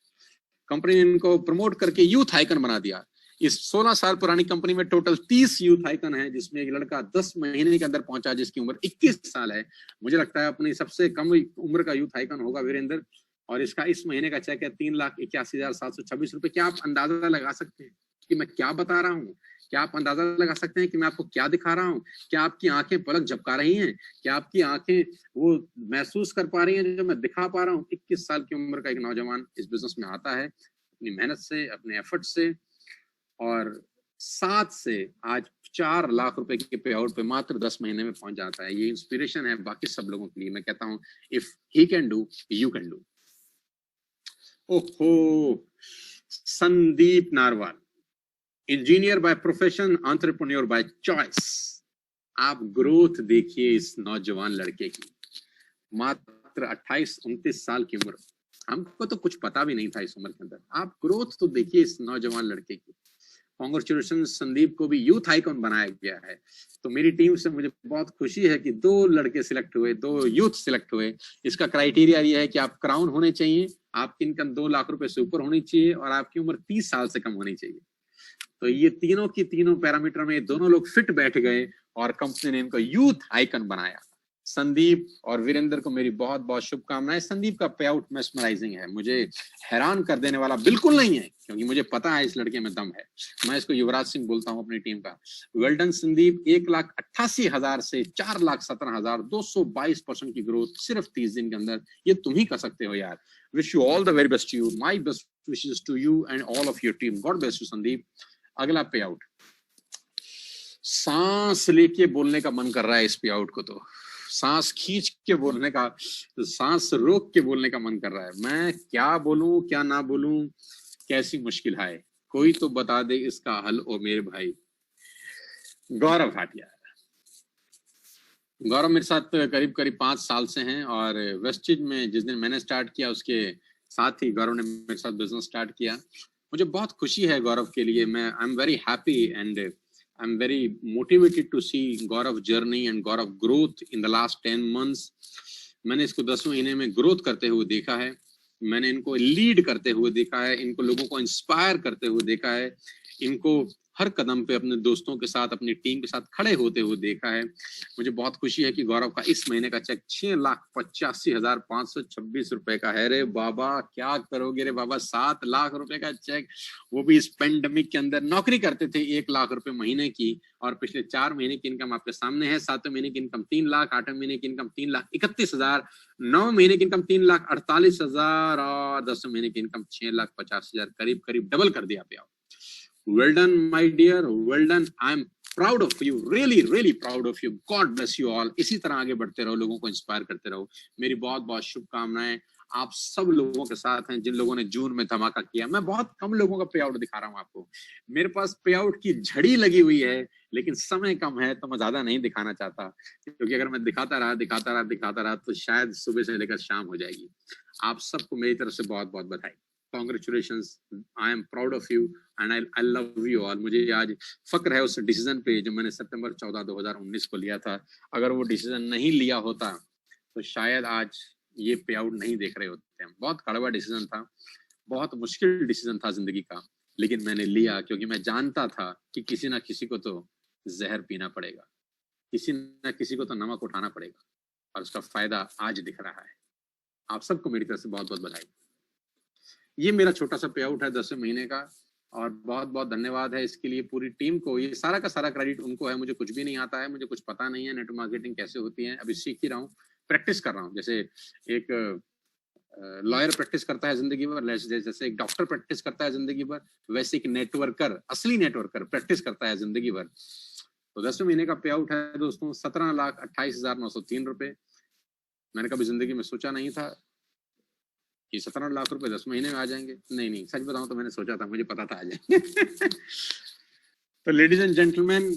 कंपनी ने इनको प्रमोट करके यूथ आइकन बना दिया। इस 16 साल पुरानी कंपनी में टोटल 30 यूथ आइकन है, जिसमें एक लड़का 10 महीने के अंदर पहुंचा जिसकी उम्र 21 साल है। मुझे लगता है अपनी सबसे कम उम्र का यूथ आइकन होगा वीरेंद्र। और इसका इस महीने का चेक है 3,81,726 रुपए। क्या आप अंदाजा लगा सकते हैं कि मैं क्या बता रहा हूँ? क्या आप अंदाजा लगा सकते हैं कि मैं आपको क्या दिखा रहा हूँ? क्या आपकी आंखें पलक झपका रही हैं? क्या आपकी आंखें वो महसूस कर पा रही हैं जो मैं दिखा पा रहा हूँ? 21 साल की उम्र का एक नौजवान इस बिजनेस में आता है अपनी मेहनत से, अपने एफर्ट से, और 7 से आज 4 लाख रुपए के पे आउट पे मात्र 10 महीने में पहुंच जाता है। ये इंस्पिरेशन है बाकी सब लोगों के लिए। मैं कहता हूँ if he can do, you can do. ओहो, Sandeep Narwal, engineer by profession, entrepreneur by choice. आप ग्रोथ देखिए इस नौजवान लड़के की, मात्र 28-29 साल की उम्र। हमको तो कुछ पता भी नहीं था इस उम्र के अंदर। आप ग्रोथ तो देखिए इस नौजवान लड़के की। कांग्रेचुलेशन, संदीप को भी यूथ आइकॉन बनाया गया है। तो मेरी टीम से मुझे बहुत खुशी है कि 2 लड़के सिलेक्ट हुए, 2 यूथ सिलेक्ट हुए। इसका क्राइटेरिया ये है कि आप क्राउन होने चाहिए, आपकी इनकम 2 लाख रुपए से ऊपर होनी चाहिए, और आपकी उम्र 30 साल से कम होनी चाहिए। तो ये तीनों की तीनों पैरामीटर में दोनों लोग फिट बैठ गए और कंपनी ने इनको यूथ आइकन बनाया। संदीप और वीरेंद्र को मेरी बहुत बहुत शुभकामनाएं। संदीप का पे आउट मेस्मराइजिंग है, मुझे हैरान कर देने वाला बिल्कुल नहीं है, क्योंकि मुझे पता है इस लड़के में दम है। मैं इसको युवराज सिंह बोलता हूं अपनी टीम का। Well done Sandeep. 1,88,000 से 4,17,222% की ग्रोथ सिर्फ 30 दिन के अंदर। ये तुम ही कर सकते हो यार। Wish you all the very best you, my best wishes to you and all of your team. God bless you Sandeep. अगला पे आउट, सांस लेके बोलने का मन कर रहा है इस पे आउट को, तो सांस खींच के बोलने का, तो सांस रोक के बोलने का मन कर रहा है। मैं क्या बोलूं क्या ना बोलूं, कैसी मुश्किल है, कोई तो बता दे इसका हल ओ मेरे भाई। गौरव भाटिया। गौरव मेरे साथ करीब करीब 5 साल से हैं, और वेस्टिज में जिस दिन मैंने स्टार्ट किया उसके साथ ही गौरव ने मेरे साथ बिजनेस स्टार्ट किया। मुझे बहुत खुशी है गौरव के लिए। मैं I am very happy and I'm very motivated to see Gaurav journey and Gaurav growth in the last 10 months. मैंने इसको 10 महीने में ग्रोथ करते हुए देखा है, मैंने इनको लीड करते हुए देखा है, इनको लोगों को इंस्पायर करते हुए देखा है, इनको हर कदम पे अपने दोस्तों के साथ, अपनी टीम के साथ खड़े होते हुए देखा है। मुझे बहुत खुशी है कि गौरव का इस महीने का चेक 6,85,526 रुपए का है। रे बाबा, क्या करोगे रे बाबा, 7 लाख रुपए का चेक, वो भी इस पेंडेमिक के अंदर। नौकरी करते थे 1 लाख रुपए महीने की, और पिछले 4 महीने की इनकम आपके सामने है। 7वें महीने की इनकम 3 लाख, 8वें महीने की इनकम 3,31,000, 9वें महीने की इनकम 3,48,000, और 10वें महीने की इनकम 6,50,000, करीब करीब डबल कर दिया पे। Well done, my dear. Well done. I'm proud of you. Really, really proud of you. God bless you all. इसी तरह आगे बढ़ते रहो, लोगों को इंस्पायर करते रहो। मेरी बहुत बहुत शुभकामनाएं। आप सब लोगों के साथ हैं जिन लोगों ने जून में धमाका किया। मैं बहुत कम लोगों का पे आउट दिखा रहा हूं आपको, मेरे पास पे आउट की झड़ी लगी हुई है, लेकिन समय कम है तो मैं ज्यादा नहीं दिखाना चाहता, क्योंकि अगर मैं दिखाता रहा तो शायद सुबह से लेकर शाम हो जाएगी। आप सबको मेरी तरफ से बहुत बहुत बधाई, congratulations, I am proud of you and I love you all. मुझे आज फक्र है उस डिसीजन पे जो मैंने सितंबर 14, 2019 को लिया था। अगर वो डिसीजन नहीं लिया होता तो शायद आज ये पे आउट नहीं देख रहे होते हैं। बहुत कड़वा डिसीजन था, बहुत मुश्किल डिसीजन था जिंदगी का, लेकिन मैंने लिया क्योंकि मैं जानता था कि किसी ना किसी को तो जहर पीना पड़ेगा, किसी ना किसी को तो नमक उठाना पड़ेगा, और उसका फायदा आज दिख रहा है। आप सबको मेरी तरफ से बहुत बहुत बधाई। ये मेरा छोटा सा पे आउट है 10वें महीने का, और बहुत बहुत धन्यवाद है इसके लिए पूरी टीम को। ये सारा का सारा क्रेडिट उनको है, मुझे कुछ भी नहीं आता है, मुझे कुछ पता नहीं है नेटवर्क मार्केटिंग कैसे होती है, अभी सीख ही रहा हूँ, प्रैक्टिस कर रहा हूँ। जैसे एक लॉयर प्रैक्टिस करता है जिंदगी भर, जैसे एक डॉक्टर प्रैक्टिस करता है जिंदगी भर, वैसे एक नेटवर्कर, असली नेटवर्कर प्रैक्टिस करता है जिंदगी भर। तो 10वें महीने का पे आउट है दोस्तों 17,28,903 रुपए। मैंने कभी जिंदगी में सोचा नहीं था कि 17 लाख रुपए 10 महीने में आ जाएंगे। नहीं, सच बताऊं तो मैंने सोचा था, मुझे पता था आ जाएंगे। तो ladies and gentleman,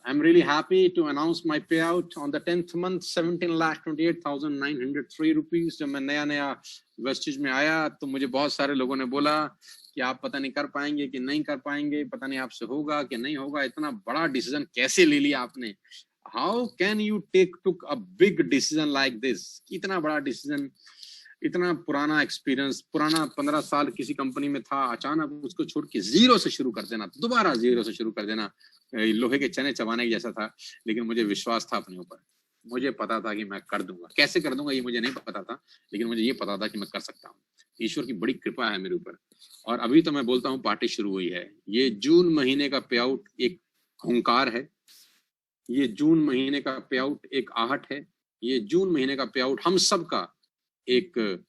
I'm really happy to announce my payout on the 10th month, 17,28,903 rupees। जब मैं नया वेस्टिज में आया तो मुझे बहुत सारे लोगों ने बोला कि आप पता नहीं कर पाएंगे कि नहीं कर पाएंगे, पता नहीं आपसे होगा कि नहीं होगा, इतना बड़ा डिसीजन कैसे ले लिया आपने, how can you took a big decision like this. इतना बड़ा डिसीजन, इतना पुराना एक्सपीरियंस, पुराना 15 साल किसी कंपनी में था, अचानक उसको छोड़ के जीरो से शुरू कर देना, दोबारा जीरो से शुरू कर देना, लोहे के चने चबाने के जैसा था। लेकिन मुझे विश्वास था अपने ऊपर, मुझे पता था कि मैं कर दूंगा। कैसे कर दूंगा ये मुझे नहीं पता था, लेकिन मुझे ये पता था कि मैं कर सकता हूँ। ईश्वर की बड़ी कृपा है मेरे ऊपर। और अभी तो मैं बोलता हूँ पार्टी शुरू हुई है। ये जून महीने का पे आउट एक हुंकार है, ये जून महीने का पे आउट एक आहट है, ये जून महीने का पे आउट हम सब का एक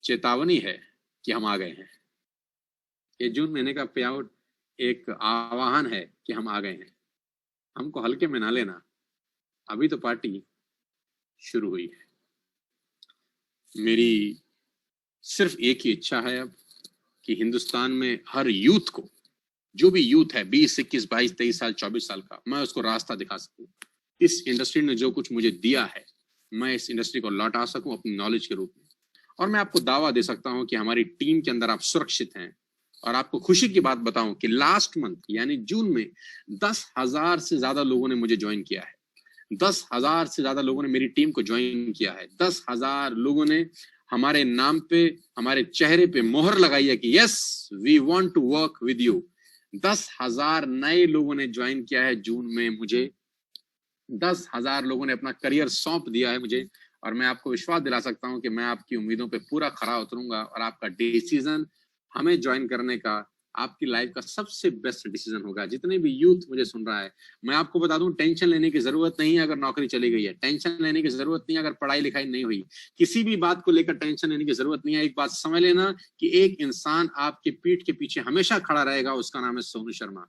चेतावनी है कि हम आ गए हैं। ये जून महीने का पे आउट एक आह्वान है कि हम आ गए हैं। हमको हल्के में ना लेना, अभी तो पार्टी शुरू हुई है। मेरी सिर्फ एक ही इच्छा है अब कि हिंदुस्तान में हर यूथ को, जो भी यूथ है 20, 21, 22, 23 साल, 24 साल का, मैं उसको रास्ता दिखा सकूं। इस इंडस्ट्री ने जो कुछ मुझे दिया है, मैं इस इंडस्ट्री को लौटा सकूं अपनी नॉलेज के रूप में। और मैं आपको दावा दे सकता हूं कि हमारी टीम के अंदर आप सुरक्षित हैं। और आपको खुशी की बात बताऊं कि लास्ट मंथ यानी जून में 10,000 से ज्यादा लोगों ने मुझे ज्वाइन किया है। 10,000 से ज्यादा लोगों ने मेरी टीम को ज्वाइन किया है। 10,000 लोगों ने हमारे नाम पे, हमारे चेहरे पे मोहर लगाई है कि yes we want to work with you. 10,000 नए लोगों ने ज्वाइन किया है जून में मुझे। 10,000 लोगों ने अपना करियर सौंप दिया है मुझे। और मैं आपको विश्वास दिला सकता हूं कि मैं आपकी उम्मीदों पे पूरा खरा उतरूंगा, और आपका डिसीजन हमें ज्वाइन करने का आपकी लाइफ का सबसे बेस्ट डिसीजन होगा। जितने भी यूथ मुझे सुन रहा है, मैं आपको बता दूं, टेंशन लेने की जरूरत नहीं है अगर नौकरी चली गई है, टेंशन लेने की जरूरत नहीं है अगर पढ़ाई लिखाई नहीं हुई, किसी भी बात को लेकर टेंशन लेने की जरूरत नहीं है। एक बात समझ लेना कि एक इंसान आपके पीठ के पीछे हमेशा खड़ा रहेगा, उसका नाम है सोनू शर्मा।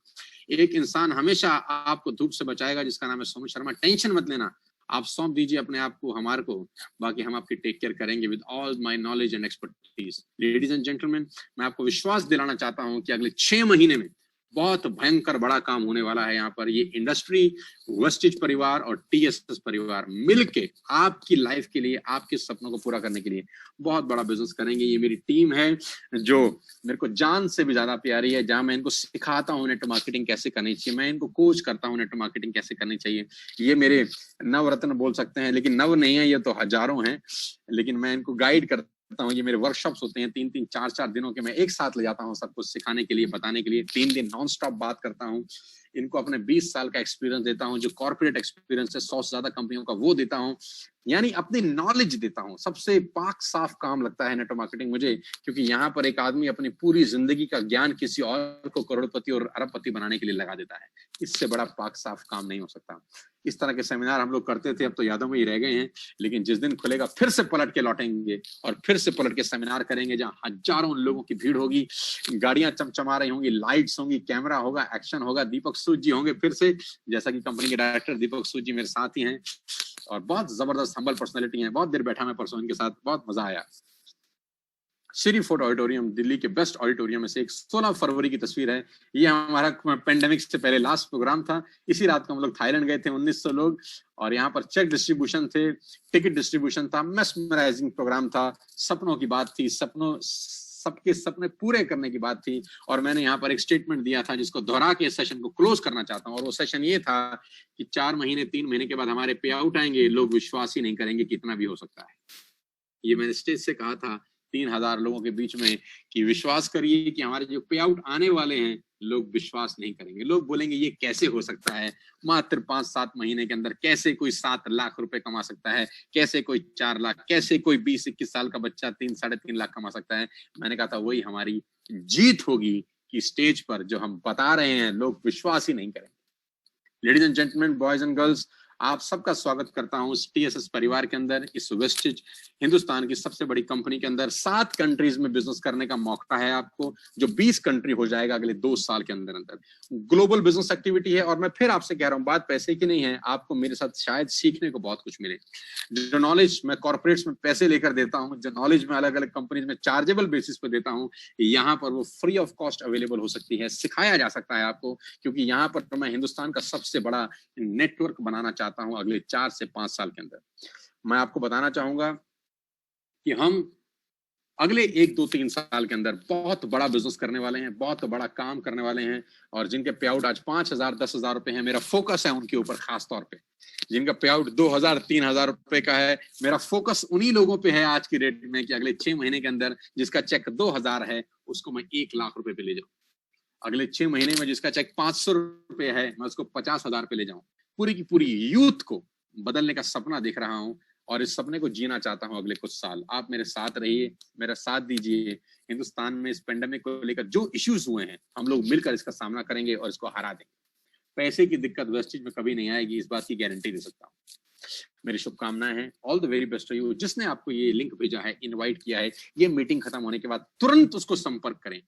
एक इंसान हमेशा आपको धूप से बचाएगा, जिसका नाम है सोनू शर्मा। टेंशन मत लेना, आप सौंप दीजिए अपने आप को हमारे को, बाकी हम आपकी टेक केयर करेंगे with all my knowledge and expertise. Ladies and gentleman, मैं आपको विश्वास दिलाना चाहता हूं कि अगले 6 महीने में बहुत भयंकर बड़ा काम होने वाला है। यहाँ पर ये इंडस्ट्री, वेस्टिज परिवार और टीएसएस परिवार मिलके आपकी लाइफ के लिए, आपके सपनों को पूरा करने के लिए बहुत बड़ा बिजनेस करेंगे। ये मेरी टीम है जो मेरे को जान से भी ज्यादा प्यारी है, जहां मैं इनको सिखाता हूँ नेटवर्क मार्केटिंग कैसे करनी चाहिए, मैं इनको कोच करता हूँ नेटवर्क मार्केटिंग कैसे करनी चाहिए। ये मेरे नवरत्न बोल सकते हैं, लेकिन नव नहीं है, ये तो हजारों हैं, लेकिन मैं इनको गाइड करता हूँ। ये मेरे वर्कशॉप्स होते हैं 3-3, 4-4 दिनों के, मैं एक साथ ले जाता हूँ सब कुछ सिखाने के लिए, बताने के लिए। 3 दिन नॉन स्टॉप बात करता हूँ, इनको अपने 20 साल का एक्सपीरियंस देता हूँ, जो कॉर्पोरेट एक्सपीरियंस है 100 से ज्यादा कंपनियों का, वो देता हूँ, यानी अपनी नॉलेज देता हूँ। सबसे पाक साफ काम लगता है नेटवर्क मार्केटिंग मुझे, क्योंकि यहाँ पर एक आदमी अपनी पूरी जिंदगी का ज्ञान किसी और को करोड़पति और अरबपति बनाने के लिए लगा देता है। इससे बड़ा पाक साफ काम नहीं हो सकता। इस तरह के सेमिनार हम लोग करते थे, अब तो यादों में ही रह गए हैं, लेकिन जिस दिन खुलेगा फिर से पलट के लौटेंगे और फिर से पलट के सेमिनार करेंगे, जहां हजारों लोगों की भीड़ होगी, गाड़ियां चमचमा रही होंगी, लाइट्स होंगी, कैमरा होगा, एक्शन होगा, दीपक सूद जी होंगे फिर से, जैसा कि कंपनी के डायरेक्टर दीपक सूद जी मेरे साथ ही हैं और बहुत जबरदस्त हम्बल पर्सनैलिटी है। बहुत देर बैठा मैं परसों इनके साथ, बहुत मजा आया। सिटी फोर्ट ऑडिटोरियम दिल्ली के बेस्ट ऑडिटोरियम में से एक 16 फरवरी की तस्वीर है। ये हमारा पेंडेमिक से पहले लास्ट प्रोग्राम था। इसी रात को हम लोग थाईलैंड गए थे, 1900 लोग, और यहाँ पर चेक डिस्ट्रीब्यूशन थे, टिकट डिस्ट्रीब्यूशन था, मेस्मराइजिंग प्रोग्राम था, सपनों की बात थी, सबके सपने पूरे करने की बात थी। और मैंने यहाँ पर एक स्टेटमेंट दिया था जिसको दोहरा के इस सेशन को क्लोज करना चाहता हूँ, और वो सेशन ये था कि 4 महीने 3 महीने के बाद हमारे पे आउट आएंगे, लोग विश्वास ही नहीं करेंगे कितना भी हो सकता है। ये मैंने स्टेज से कहा था 3000 लोगों के बीच में कि विश्वास करिए कि हमारे जो पे आउट आने वाले हैं, लोग विश्वास नहीं करेंगे। लोग बोलेंगे ये कैसे हो सकता है, मात्र 5-7 महीने के अंदर कैसे कोई 7 लाख रुपए कमा सकता है, कैसे कोई 4 लाख, कैसे कोई 20-21 साल का बच्चा 3-3.5 लाख कमा सकता है। मैंने कहा था वही हमारी जीत होगी कि स्टेज पर जो हम बता रहे हैं लोग विश्वास ही नहीं करेंगे। Ladies and gentleman, boys and girls, आप सबका स्वागत करता हूं इस टीएसएस परिवार के अंदर। इस वेस्टिज हिंदुस्तान की सबसे बड़ी कंपनी के अंदर 7 कंट्रीज में बिजनेस करने का मौका है आपको, जो 20 कंट्री हो जाएगा अगले 2 साल के अंदर अंदर। ग्लोबल बिजनेस एक्टिविटी है, और मैं फिर आपसे कह रहा हूं बात पैसे की नहीं है, आपको मेरे साथ शायद सीखने को बहुत कुछ मिले। जो नॉलेज मैं कॉर्पोरेट्स में पैसे लेकर देता हूँ, जो नॉलेज मैं अलग अलग कंपनीज में चार्जेबल बेसिस पे देता हूँ, यहाँ पर वो फ्री ऑफ कॉस्ट अवेलेबल हो सकती है, सिखाया जा सकता है आपको, क्योंकि यहाँ पर मैं हिंदुस्तान का सबसे बड़ा नेटवर्क बनाना चाहता हूं अगले 4 से 5 साल के अंदर। मैं आपको बताना चाहूंगा कि हम अगले 1-2-3 साल के अंदर बहुत बड़ा बिजनेस करने वाले हैं, बहुत बड़ा काम करने वाले हैं, और जिनके पे आउट आज 5,000-10,000 रुपए है, मेरा फोकस है उनके ऊपर खास तौर पे। जिनका पे आउट 2,000-3,000 रुपए का है, मेरा फोकस उन्हीं लोगों पे है आज की डेट में कि अगले 6 महीने के अंदर जिसका चेक 2,000 है उसको मैं 1 लाख रुपए पे ले जाऊं। अगले 6 महीने में जिसका चेक 500 रुपए है मैं उसको 50,000 पे ले जाऊं। पूरी की पूरी यूथ को बदलने का सपना देख रहा हूं, और इस सपने को जीना चाहता हूं अगले कुछ साल। आप मेरे साथ रहिए, मेरा साथ दीजिए। हिंदुस्तान में इस पेंडेमिक को लेकर जो इश्यूज हुए हैं, हम लोग मिलकर इसका सामना करेंगे और इसको हरा देंगे। पैसे की दिक्कत वेस्टेज में कभी नहीं आएगी, इस बात की गारंटी दे सकता हूँ। मेरी शुभकामनाएं हैं, all the very best to you. जिसने आपको ये लिंक भेजा है, इनवाइट किया है, ये मीटिंग खत्म होने के बाद तुरंत उसको संपर्क करें,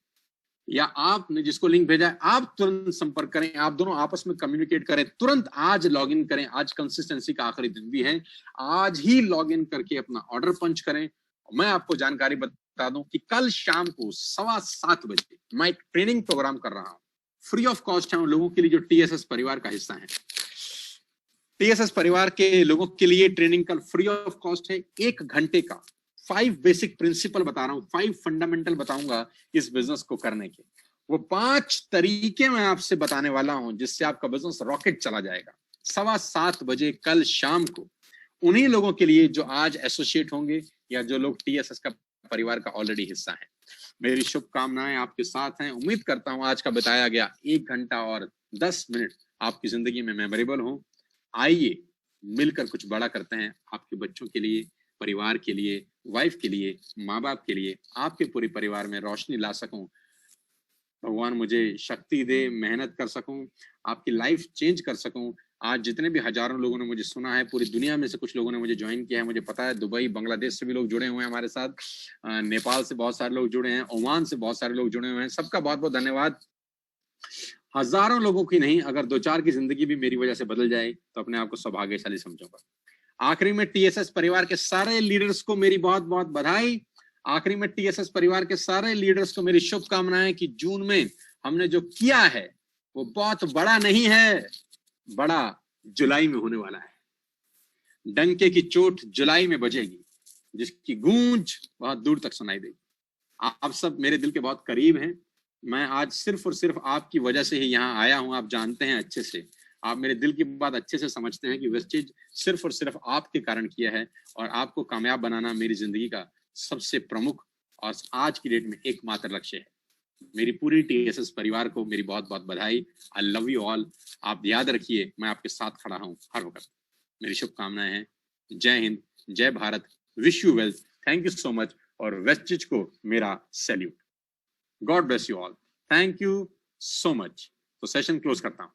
या आपने जिसको लिंक भेजा है आप तुरंत संपर्क करें, आप दोनों आपस में कम्युनिकेट करें, तुरंत आज लॉगिन करें। आज कंसिस्टेंसी का आखिरी दिन भी है, आज ही लॉगिन करके अपना ऑर्डर पंच करें। मैं आपको जानकारी बता दूं कि कल शाम को 7:15 बजे मैं एक ट्रेनिंग प्रोग्राम कर रहा हूं, फ्री ऑफ कॉस्ट है उन लोगों के लिए जो टीएसएस परिवार का हिस्सा है। टीएसएस परिवार के लोगों के लिए ट्रेनिंग कल फ्री ऑफ कॉस्ट है, 1 घंटे का। 5 बेसिक प्रिंसिपल बता रहा हूं, 5 फंडामेंटल बताऊंगा इस बिजनेस को करने के। वो 5 तरीके मैं आपसे बताने वाला हूं जिससे आपका बिजनेस रॉकेट चला जाएगा। 7:15 बजे कल शाम को उन्हीं लोगों के लिए जो आज एसोसिएट होंगे या जो लोग टीएसएस का परिवार का ऑलरेडी हिस्सा है। मेरी शुभकामनाएं आपके साथ हैं। उम्मीद करता हूं आज का बताया गया 1 घंटा और 10 मिनट आपकी जिंदगी में मेमोरेबल हो। आइए मिलकर कुछ बड़ा करते हैं, आपके बच्चों के लिए, परिवार के लिए, वाइफ के लिए, माँ बाप के लिए, आपके पूरे परिवार में रोशनी ला सकूं। भगवान मुझे शक्ति दे, मेहनत कर सकूं, आपकी लाइफ चेंज कर सकूं। आज जितने भी हजारों लोगों ने मुझे सुना है, पूरी दुनिया में से कुछ लोगों ने मुझे ज्वाइन किया है, मुझे पता है दुबई, बांग्लादेश से भी लोग जुड़े हुए हैं हमारे साथ, नेपाल से बहुत सारे लोग जुड़े हैं, ओमान से बहुत सारे लोग जुड़े हुए हैं। सबका बहुत बहुत धन्यवाद। हजारों लोगों की नहीं, अगर 2-4 की जिंदगी भी मेरी वजह से बदल जाए तो अपने आप को सौभाग्यशाली समझूंगा। आखिरी में टीएसएस परिवार के सारे लीडर्स को मेरी बहुत बहुत बधाई। आखिरी में टीएसएस परिवार के सारे लीडर्स को मेरी शुभकामनाएं कि जून में हमने जो किया है वो बहुत बड़ा नहीं है, बड़ा जुलाई में होने वाला है। डंके की चोट जुलाई में बजेगी, जिसकी गूंज बहुत दूर तक सुनाई देगी। आप सब मेरे दिल के बहुत करीब हैं। मैं आज सिर्फ और सिर्फ आपकी वजह से ही यहाँ आया हूँ। आप जानते हैं अच्छे से, आप मेरे दिल की बात अच्छे से समझते हैं कि वेस्टेज सिर्फ और सिर्फ आपके कारण किया है, और आपको कामयाब बनाना मेरी जिंदगी का सबसे प्रमुख और आज की डेट में एकमात्र लक्ष्य है। मेरी पूरी टीएसएस परिवार को मेरी बहुत बहुत बधाई। I love you all. आप याद रखिए मैं आपके साथ खड़ा हूँ हर वक्त। मेरी शुभकामनाएं हैं। जय हिंद, जय Bharat, wish you wealth, thank you so much, और वेस्टेज को मेरा salute. God bless you all, thank you so much. तो सेशन क्लोज करता हूँ।